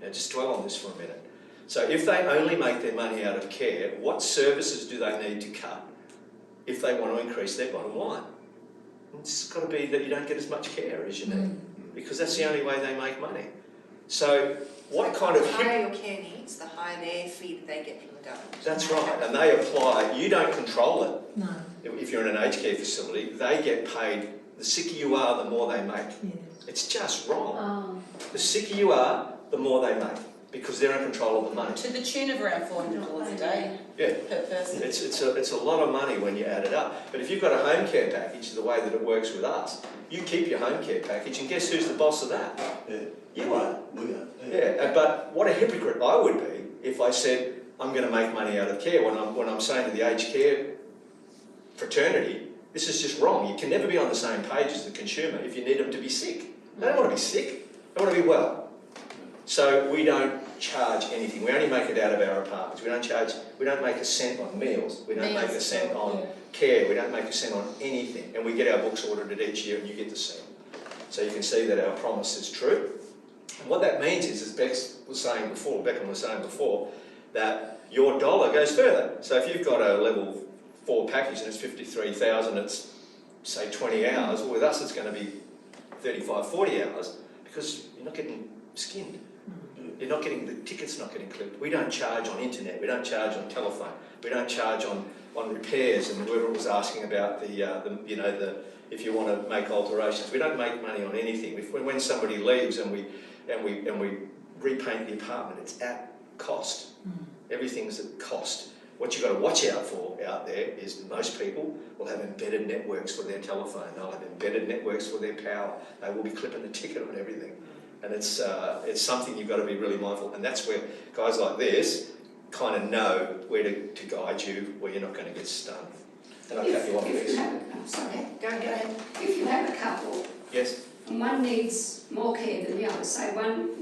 Now just dwell on this for a minute. So if they only make their money out of care, what services do they need to cut if they want to increase their bottom line? It's got to be that you don't get as much care as you need, because that's the only way they make money. So what kind of... The higher your care needs, the higher their fee that they get from the government. That's right, and they apply, you don't control it. No. If you're in an aged care facility, they get paid, the sicker you are, the more they make. Yeah. It's just wrong. The sicker you are, the more they make, because they're in control of the money. To the tune of around $400 a day per person. It's a lot of money when you add it up. But if you've got a home care package, the way that it works with us, you keep your home care package, and guess who's the boss of that? Yeah. You are. We are. Yeah, but what a hypocrite I would be if I said I'm going to make money out of care when I'm saying to the aged care fraternity, this is just wrong. You can never be on the same page as the consumer if you need them to be sick. They don't want to be sick. They want to be well. So we don't charge anything. We only make it out of our apartments. We don't make a cent on meals. We don't make a cent on care. We don't make a cent on anything. And we get our books audited each year, and you get to see them. So you can see that our promise is true. And what that means is, as Beckham was saying before, that your dollar goes further. So if you've got a level 4 package and it's $53,000, it's say 20 hours. Well, with us it's going to be 35, 40 hours, because you're not getting skinned. You're not getting, the ticket's not getting clipped. We don't charge on internet. We don't charge on telephone. We don't charge on repairs. And whoever was asking about if you want to make alterations, we don't make money on anything. When somebody leaves and we repaint the apartment, it's at cost. Everything's at cost. What you've got to watch out for out there is most people will have embedded networks for their telephone. They'll have embedded networks for their power. They will be clipping the ticket on everything. And it's something you've got to be really mindful. And that's where guys like this kind of know where to guide you, where you're not going to get stung. And I'll cut you off this. Go ahead. If you have a couple, Yes. and one needs more care than the other, say one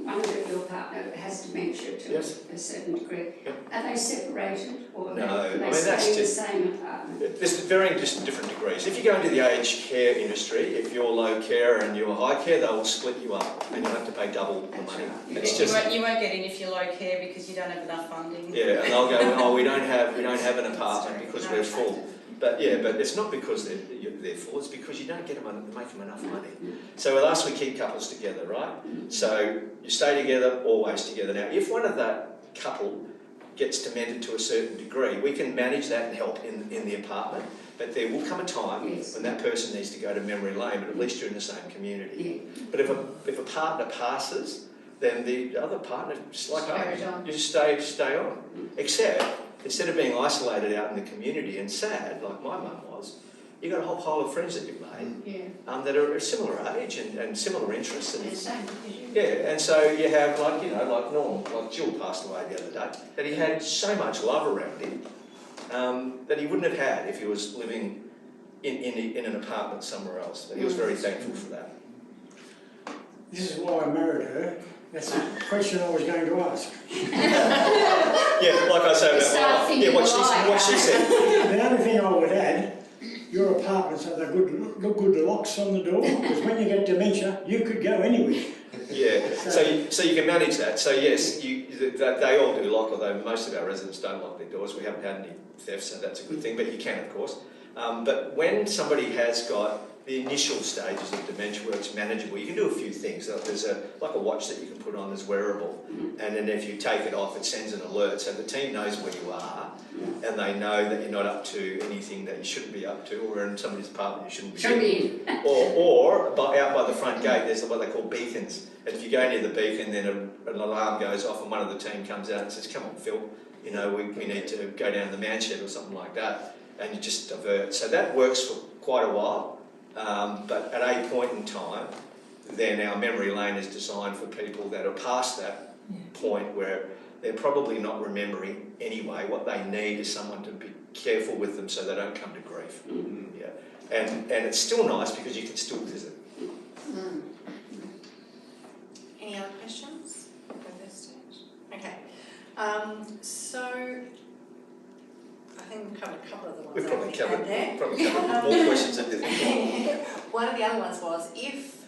of your partner has dementia to a certain degree, are they separated, or they stay in the same apartment? There's varying different degrees. If you go into the aged care industry, if you're low care and you're high care, they will split you up, and you'll have to pay double the money. Right. You won't get in if you're low care because you don't have enough funding. Yeah, and they'll go, oh, we don't have an apartment because we're full. But it's not because they're full, it's because you don't make them enough money. So with us, we keep couples together, right? So you stay together, always together. Now, if one of that couple gets demented to a certain degree, we can manage that and help in the apartment. But there will come a time when that person needs to go to memory lane, but at least you're in the same community. But if a partner passes, then the other partner, just like you just stay on. Except, instead of being isolated out in the community and sad, like my mum was, you've got a whole pile of friends that you've made that are a similar age and similar interests. And so you have, like Norm, like Jill passed away the other day, that he had so much love around him that he wouldn't have had if he was living in an apartment somewhere else. But he was very thankful for that. This is why I married her. That's the question I was going to ask. Yeah, like I say about what she said. The only thing I would add, your apartments are look good locks on the door, because when you get dementia, you could go anywhere. Yeah, so you can manage that. So yes, they all do lock, although most of our residents don't lock their doors. We haven't had any theft, so that's a good thing, but you can, of course. But when somebody has got the initial stages of dementia where it's manageable, you can do a few things. There's like a watch that you can put on that's wearable, and then if you take it off, it sends an alert, so the team knows where you are, and they know that you're not up to anything that you shouldn't be up to, or in somebody's apartment you shouldn't be in. Or out by the front gate, there's what they call beacons, and if you go near the beacon, then an alarm goes off, and one of the team comes out and says, "Come on, Phil, we need to go down the man shed," or something like that, and you just divert. So that works for quite a while. But at a point in time, then our memory lane is designed for people that are past that point where they're probably not remembering anyway. What they need is someone to be careful with them so they don't come to grief. Yeah, and it's still nice because you can still visit. Any other questions at this stage? Okay, so I think we've covered a couple of the ones We've probably covered there. more questions than you think. One of the other ones was, if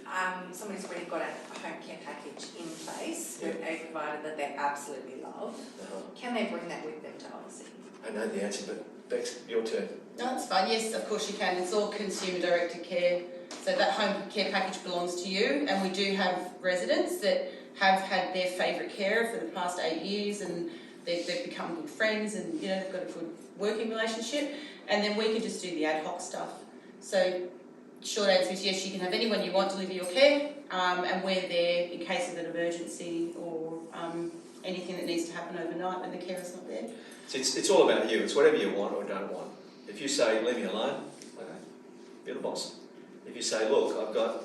somebody's already got a home care package in place with a provider that they absolutely love, can they bring that with them to Odyssey? I know the answer, but Bex, your turn. No, that's fine. Yes, of course you can. It's all consumer-directed care. So that home care package belongs to you, and we do have residents that have had their favourite carer for the past 8 years, and they've become good friends, and they've got a good working relationship, and then we can just do the ad hoc stuff. So short answer is yes, you can have anyone you want to deliver your care, and we're there in case of an emergency or anything that needs to happen overnight when the carer's not there. So it's all about you. It's whatever you want or don't want. If you say, leave me alone, okay, you're the boss. If you say, look, I've got,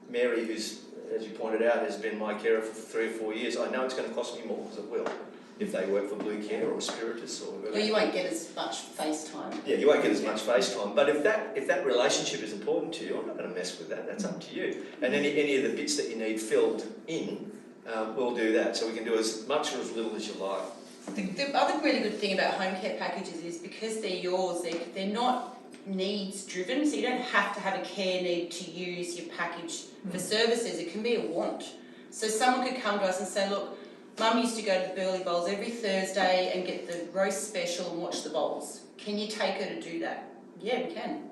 Mary, who's, as you pointed out, has been my carer for 3 or 4 years, I know it's going to cost me more, because it will, if they work for Blue Care or Spiritus or whatever. Well, you won't get as much face time. Yeah, you won't get as much face time. But if that relationship is important to you, I'm not going to mess with that. That's up to you. And any of the bits that you need filled in, we'll do that. So we can do as much or as little as you like. The other really good thing about home care packages is because they're yours, they're not needs driven, so you don't have to have a care need to use your package for services. It can be a want. So someone could come to us and say, look, Mum used to go to the Burley Bowls every Thursday and get the roast special and watch the bowls. Can you take her to do that? Yeah, we can.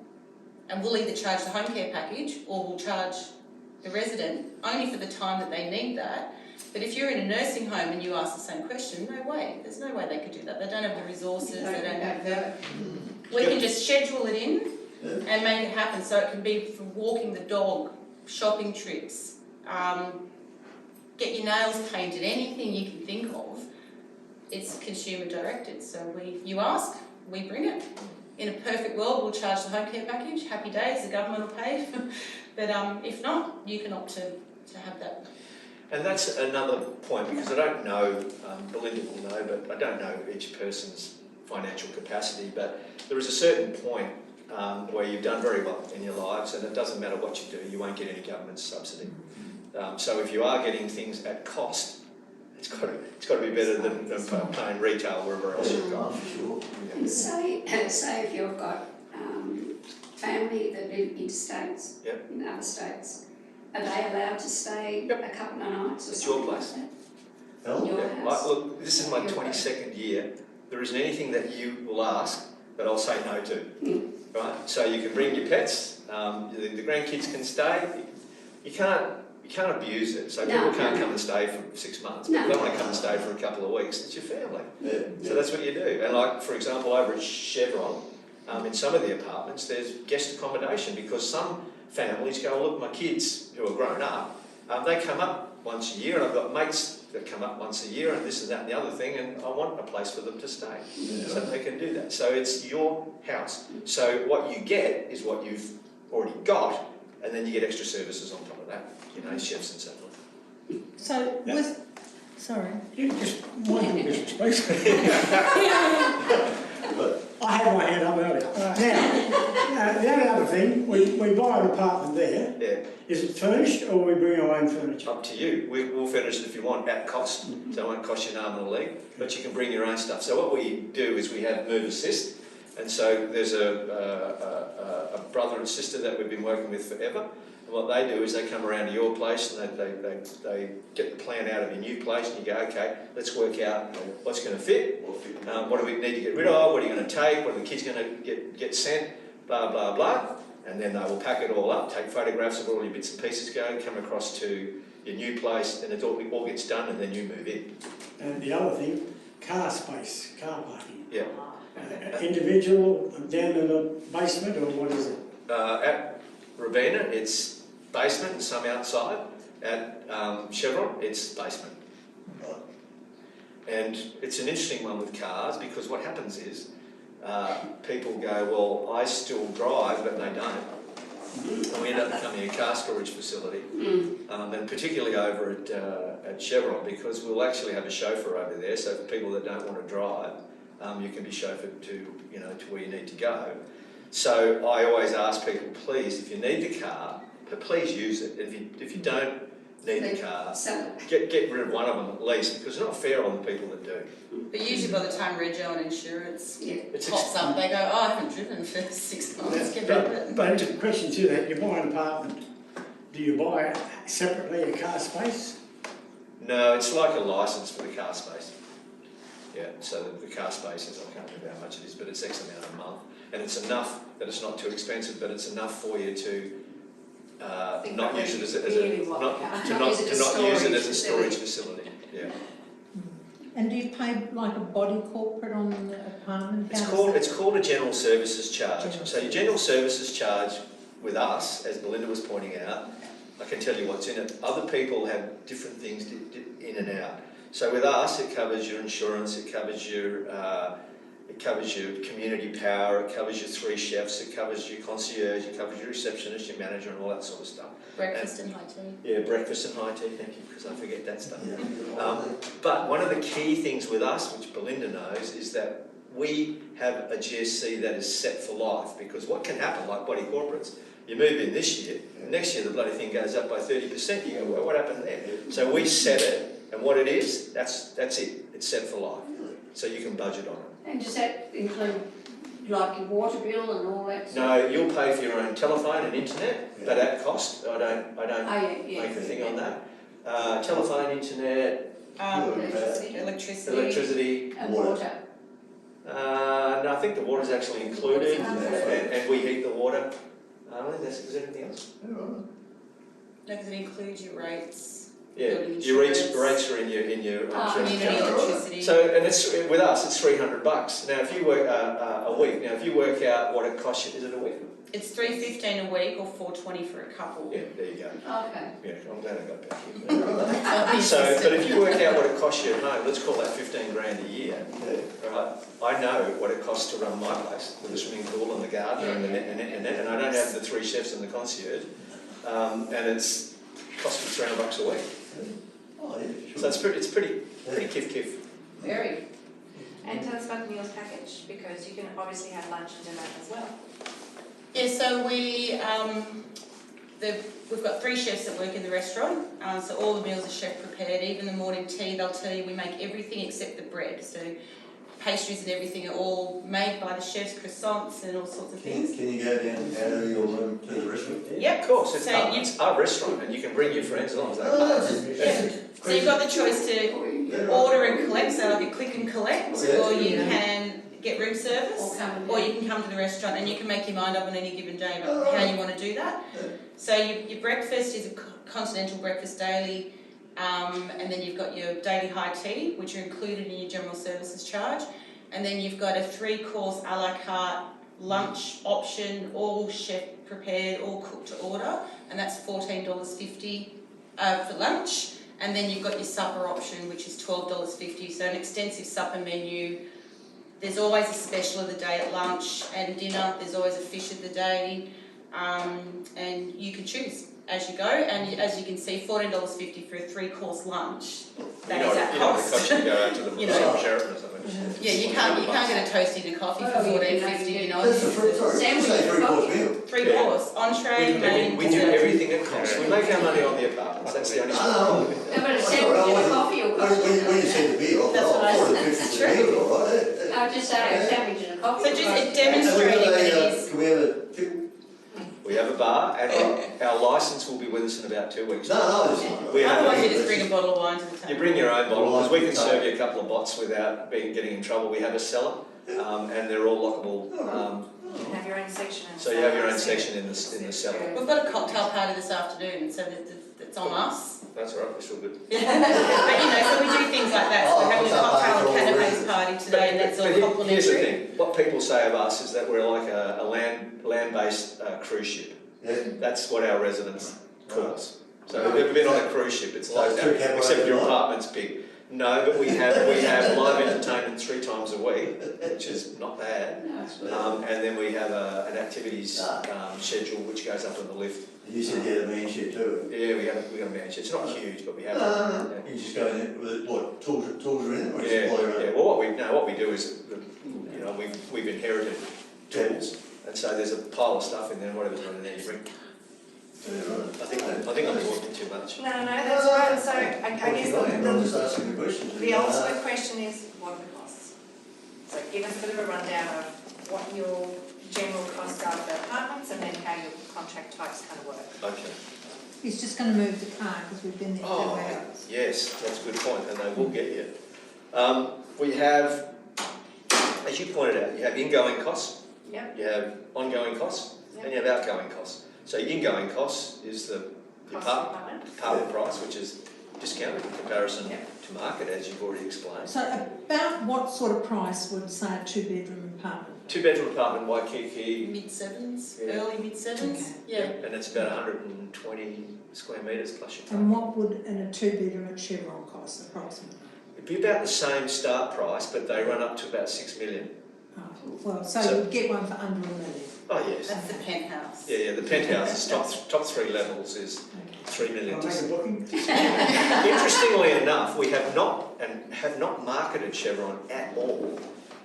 And we'll either charge the home care package or we'll charge the resident only for the time that they need that. But if you're in a nursing home and you ask the same question, no way. There's no way they could do that. They don't have the resources, they don't have the... We can just schedule it in and make it happen. So it can be for walking the dog, shopping trips, get your nails painted, anything you can think of. It's consumer directed. So you ask, we bring it. In a perfect world, we'll charge the home care package. Happy days, the government will pay. But if not, you can opt to have that. And that's another point, because I don't know, Belinda will know, but I don't know each person's financial capacity, but there is a certain point where you've done very well in your lives, and it doesn't matter what you do, you won't get any government subsidy. So if you are getting things at cost, it's got to be better than paying retail wherever else you've gone. And say if you've got family that live interstates, in other states, are they allowed to stay a couple of nights or it's something your place. like that? Your house? Look, this is my 22nd year. There isn't anything that you will ask that I'll say no to. Right? So you can bring your pets. The grandkids can stay. You can't can't abuse it. So No, people can't no. come and stay for 6 months. No. But if they want to come and stay for a couple of weeks, it's your family. Yeah. So that's what you do. And like, for example, over at Chevron, in some of the apartments, there's guest accommodation because some families go, look, my kids who are grown up, they come up once a year, and I've got mates that come up once a year, and this and that and the other thing, and I want a place for them to stay. So they can do that. So it's your house. So what you get is what you've already got, and then you get extra services on top of that, you know, chefs and so forth. So with, sorry. You just mind your business, please. I had my hand up earlier. Now, the only other thing, we buy an apartment there. Yeah. Is it furnished or we bring our own furniture? Up to you. We'll furnish it if you want at cost, so it won't cost you an arm and a leg, but you can bring your own stuff. So what we do is we have move assist, and so there's a brother and sister that we've been working with forever, and what they do is they come around to your place and they get the plan out of your new place, and you go, okay, let's work out what's going to fit, what do we need to get rid of, what are you going to take, what are the kids going to get sent, blah, blah, blah. And then they will pack it all up, take photographs of all your bits and pieces go, come across to your new place, and it all gets done, and then you move in. And the other thing, car space, car parking. Yeah. Individual down in the basement, or what is it? At Robina, it's basement and some outside. At Chevron, it's basement. And it's an interesting one with cars because what happens is people go, well, I still drive, but they don't. And we end up becoming a car storage facility. And particularly over at Chevron, because we'll actually have a chauffeur over there, so for people that don't want to drive, you can be chauffeured to, you know, to where you need to go. So I always ask people, please, if you need the car, but please use it. If you don't need the car, get rid of one of them at least, because it's not fair on the people that do. But usually by the time rego and insurance It's pops up, they go, oh, I haven't driven for 6 months, get rid of it. But the question to that, you buy an apartment, do you buy separately a car space? No, it's like a licence for the car space. Yeah, so the car space is, I can't remember how much it is, but it's X amount a month. And it's enough that it's not too expensive, but it's enough for you to not use it as a storage facility. Yeah. And do you pay like a body corporate on the apartment? It's called a general services charge. So your general services charge with us, as Belinda was pointing out, I can tell you what's in it. Other people have different things in and out. So with us, it covers your insurance, it covers your community power, it covers your 3 chefs, it covers your concierge, it covers your receptionist, your manager, and all that sort of stuff. Breakfast and high tea. Yeah, breakfast and high tea, thank you, because I forget that stuff. But one of the key things with us, which Belinda knows, is that we have a GSC that is set for life, because what can happen, like body corporates, you move in this year, next year the bloody thing goes up by 30%, you go, well, what happened there? So we set it, and what it is, that's it, it's set for life, so you can budget on it. And does that include like your water bill and all that? No, you'll pay for your own telephone and internet, but at cost. I don't make a thing on that. Telephone, internet, electricity, and water. No, I think the water's actually included, and we heat the water. I don't think is anything else. No, because it includes your rates. Yeah, your rates are in your community electricity. So, and it's with us, it's $300. Now, if you work a week, now if you work out what it costs you, is it a week? It's $3.15 a week or $4.20 for a couple. Yeah, there you go. Okay. Yeah, I'm glad I got back here. So, but if you work out what it costs you at home, let's call that 15 grand a year. Right? I know what it costs to run my place with the swimming pool and the gardener and the net, and I don't have the 3 chefs and the concierge, and it's cost me $300 a week. Oh, yeah, sure. So it's pretty kiff. Very. And tell us about the meals package, because you can obviously have lunch and dinner as well. Yeah, so we've got 3 chefs that work in the restaurant, so all the meals are chef prepared. Even the morning tea, they'll tell you we make everything except the bread. So pastries and everything are all made by the chefs, croissants and all sorts of things. Can you go down out of your room to the restaurant? Yeah, of course. So It's our restaurant, and you can bring your friends as long as they pay. So you've got the choice to order and collect, so like a click and collect, or you can get room service, Or come and or go. you can come to the restaurant and you can make your mind up on any given day about how you want to do that. So your breakfast is a continental breakfast daily, and then you've got your daily high tea, which are included in your general services charge, and then you've got a 3-course a la carte lunch option, all chef prepared, all cooked to order, and that's $14.50 for lunch. And then you've got your supper option, which is $12.50, so an extensive supper menu. There's always a special of the day at lunch and dinner. There's always a fish of the day, and you can choose as you go. And as you can see, $14.50 for a 3-course lunch. That is at cost. You go out to the You know. Sheraton or something. Yeah, you can't get a toasty and a coffee for $14.50. You know, That's sorry, Sandwich say and 3-course coffee. meal. 3-course entree, main, We do everything at cost. We make our money on the apartments. That's the only. No, No, but a sandwich and a coffee will cost you. when you said the beer, I That's what I thought said. $14.50 the meal, all right? I was just saying, a sandwich and a coffee. So will just cost it you. demonstrating that it is. Can we have a pickle? We have a bar, and our licence will be with us in about 2 weeks. No, We have Otherwise, you just bring a bottle of wine to the table. You bring your own bottle, because we can serve you a couple of bots without getting in trouble. We have a cellar, and they're all lockable. You can have your own section. So you have your own section in the cellar. We've got a cocktail party this afternoon, so it's on us. That's all right, we're still good. But you know, so we do things like that. So we're having a cocktail and canapes party today, and that's all Here's the complimentary. thing, what people say of us is that we're like a land-based cruise ship. Yeah. That's what our residents call us. So if you've ever been on a cruise ship, it's like So that, except your apartment's big. No, but we have live entertainment 3 times a week, which is not bad. And then we have an activities schedule which goes up on the lift. You said you had a man shed too. Yeah, we got a man shed. It's not huge, but we have. You just go in with what tools are in it, or you Yeah, supply your own? yeah. Well, what we do is, you know, we've inherited tools, and so there's a pile of stuff in there. Whatever's not in there, you bring. I think I'm talking too much. No, that's right. So I guess I'm just asking the questions. the ultimate question is, what are the costs? So give us a bit of a rundown of what your general costs are for apartments and then how your contract types kind of work. Okay. He's just going to move the car because we've been there 2 Oh, hours. yes, that's a good point, and they will get you. We have, as you pointed out, you have ingoing costs, Yep. you have ongoing costs, and you have outgoing costs. So ingoing costs is the Cost of apartment. apartment price, which is discounted in comparison Yep. to market, as you've already explained. So about what sort of price would, say, a 2-bedroom apartment? 2-bedroom apartment, Waikiki, Mid-sevens, Yeah. early mid-sevens. Okay. Yeah. and it's about 120 square metres plus your And car. what would in a 2-bedroom at Chevron cost approximately? It'd be about the same start price, but they run up to about 6 million. Oh, well, so So- you'd get one for under $1 million. Oh, yes. That's the penthouse. Yeah, the penthouse is top 3 levels is Okay. 3 million. I'll make a booking. Interestingly enough, we have not marketed Chevron at all.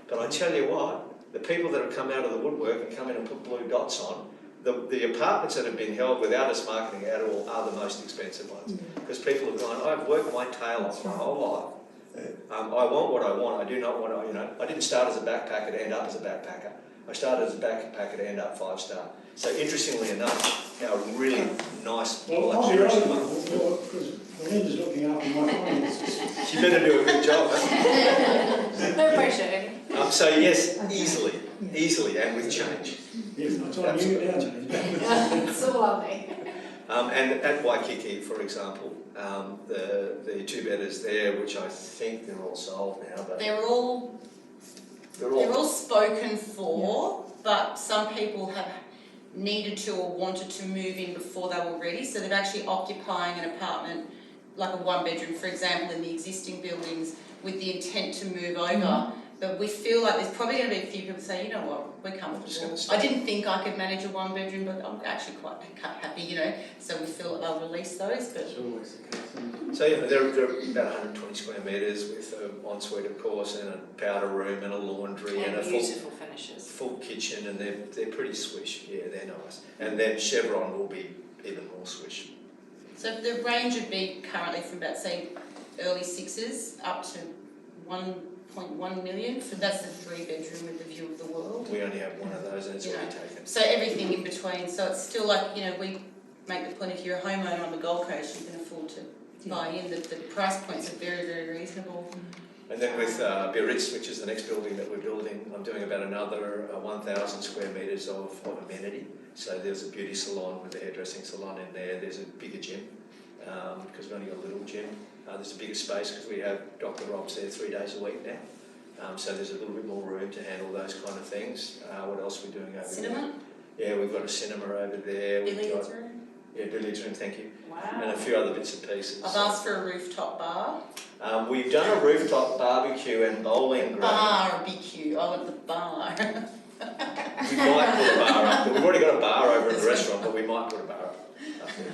But I tell you what, the people that have come out of the woodwork and come in and put blue dots on, the apartments that have been held without us marketing at all are the most expensive ones. Because people have gone, I've worked my tail off my whole life. I want what I want. I do not want to, I didn't start as a backpacker to end up as a backpacker. I started as a backpacker to end up 5-star. So interestingly enough, our really nice Well, I'll be right because Belinda's looking after my finances. She better do a good job. Huh? No pressure. So yes, easily and with change. Yes, that's all you down to. It's all lovely. And at Waikiki, for example, the 2-bedders there, which I think they're all sold now, but They're all spoken for, but some people have needed to or wanted to move in before they were ready, so they're actually occupying an apartment, like a 1-bedroom, for example, in the existing buildings, with the intent to move over. But we feel like there's probably going to be a few people say, you know what, we're comfortable. I didn't think I could manage a 1-bedroom, but I'm actually quite happy, so we feel that they'll release those. But so yeah, they're about 120 square metres with an ensuite, of course, and a powder room and a laundry and a beautiful finishes. full kitchen, and they're pretty swish. Yeah, they're nice. And then Chevron will be even more swish. so the range would be currently from about, say, early 6s up to 1.1 million. So that's the 3-bedroom with the view of the world. We only have one of those, and it's already taken. So everything in between. So it's still like, we make the point, if you're a homeowner on the Gold Coast, you can afford to buy in. The price points are very, very reasonable. And then with Biarritz, which is the next building that we're building, I'm doing about another 1,000 square metres of amenity. So there's a beauty salon with a hairdressing salon in there. There's a bigger gym because we've only got a little gym. There's a bigger space because we have Dr. Rob's there 3 days a week now. So there's a little bit more room to handle those kind of things. What else are we doing over Cinema? there? Yeah, we've got a cinema over there. Billiards room? Yeah, billiards room, thank you. Wow. And a few other bits and pieces. I've asked for a rooftop bar. We've done a rooftop barbecue and bowling green. Bar, BQ. I want the bar. We might put a bar up there. We've already got a bar over in the restaurant, but we might put a bar up there.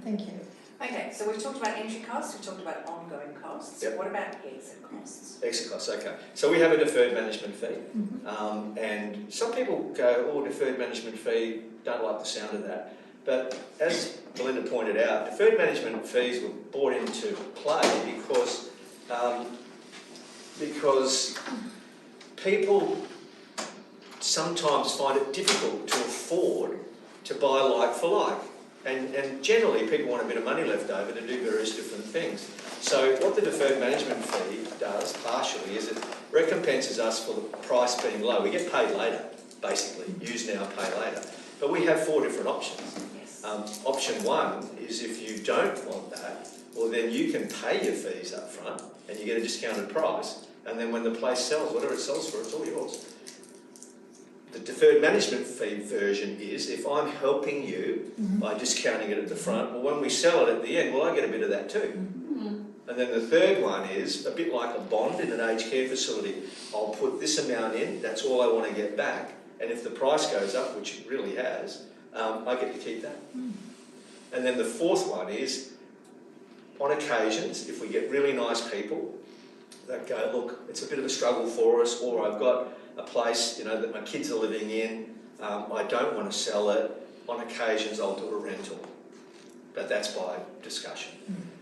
Thank you. Okay, so we've talked about entry costs, we've talked about ongoing costs. Yep. What about exit costs? Exit costs, okay. So we have a deferred management fee. And some people go, oh, deferred management fee, don't like the sound of that. But as Belinda pointed out, deferred management fees were brought into play because people sometimes find it difficult to afford to buy like for like. And generally people want a bit of money left over to do various different things. So what the deferred management fee does partially is it recompenses us for the price being low. We get paid later, basically, use now, pay later. But we have 4 different options. Option 1 is if you don't want that, well then you can pay your fees up front and you get a discounted price, and then when the place sells, whatever it sells for, it's all yours. The deferred management fee version is if I'm helping you by discounting it at the front, well when we sell it at the end, well I get a bit of that too. And then the third one is a bit like a bond in an aged care facility. I'll put this amount in, that's all I want to get back, and if the price goes up, which it really has, I get to keep that. And then the fourth one is, on occasions, if we get really nice people that go, look, it's a bit of a struggle for us, or I've got a place, that my kids are living in, I don't want to sell it, on occasions I'll do a rental. But that's by discussion.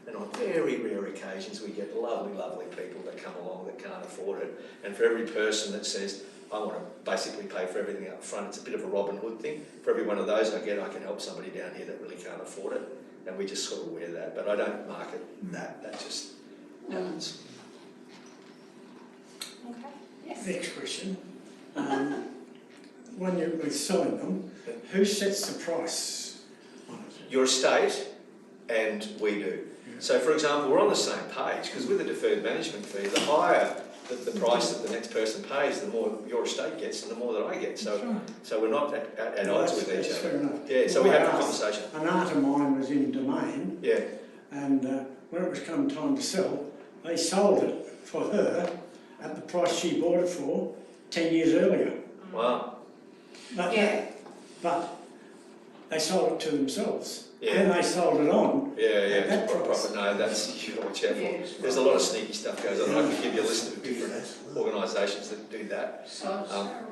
And on very rare occasions we get lovely, lovely people that come along that can't afford it. And for every person that says, I want to basically pay for everything up front, it's a bit of a Robin Hood thing. For every one of those I get, I can help somebody down here that really can't afford it. And we just sort of wear that. But I don't market that just happens. Okay. Yes. Next question. When you're selling them, who sets the price on it? Your estate and we do. So for example, we're on the same page because with the deferred management fee, the higher the price that the next person pays, the more your estate gets and the more that I get. So so we're not at odds with each other. Fair enough. Yeah, so we have a conversation. An aunt of mine was in Domain, Yeah. and when it was come time to sell, they sold it for her at the price she bought it for 10 years earlier. Wow. But they sold it to themselves. Yeah. Then they sold it on. Yeah, That proper. price. No, that's, you've got to watch out for. There's a lot of sneaky stuff goes on. I can give you a list of different organisations that do that.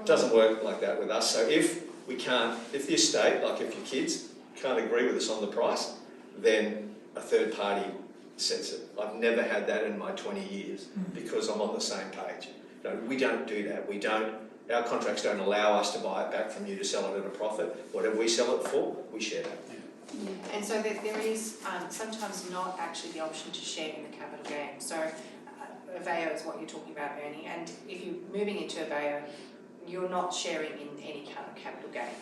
Doesn't work like that with us. So if the estate, like if your kids can't agree with us on the price, then a third party sets it. I've never had that in my 20 years because I'm on the same page. No, we don't do that. Our contracts don't allow us to buy it back from you to sell it at a profit. Whatever we sell it for, we share that. And so there is sometimes not actually the option to share in the capital gain. So Aveo is what you're talking about, Ernie, and if you're moving into Aveo, you're not sharing in any kind of capital gain.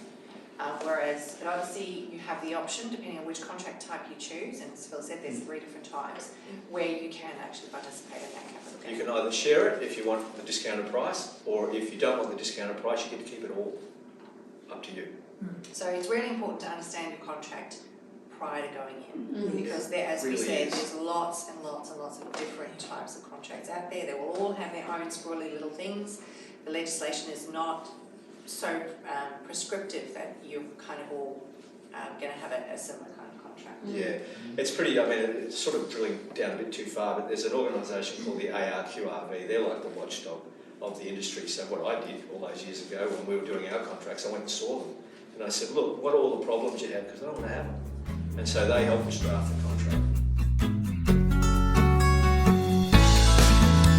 Whereas at Odyssey, you have the option, depending on which contract type you choose, and as Phil said, there's 3 different types, where you can actually participate in that capital gain. You can either share it if you want the discounted price, or if you don't want the discounted price, you get to keep it all. Up to you. So it's really important to understand your contract prior to going in, because there, as we Really said, is. there's lots and lots and lots of different types of contracts out there. They will all have their own squirrely little things. The legislation is not so prescriptive that you're kind of all going to have a similar kind of contract. Yeah, it's pretty, it's sort of drilling down a bit too far, but there's an organisation called the ARQRV. They're like the watchdog of the industry. So what I did all those years ago when we were doing our contracts, I went and saw them. And I said, look, what are all the problems you have? Because I don't want to have them. And so they helped us draft the contract.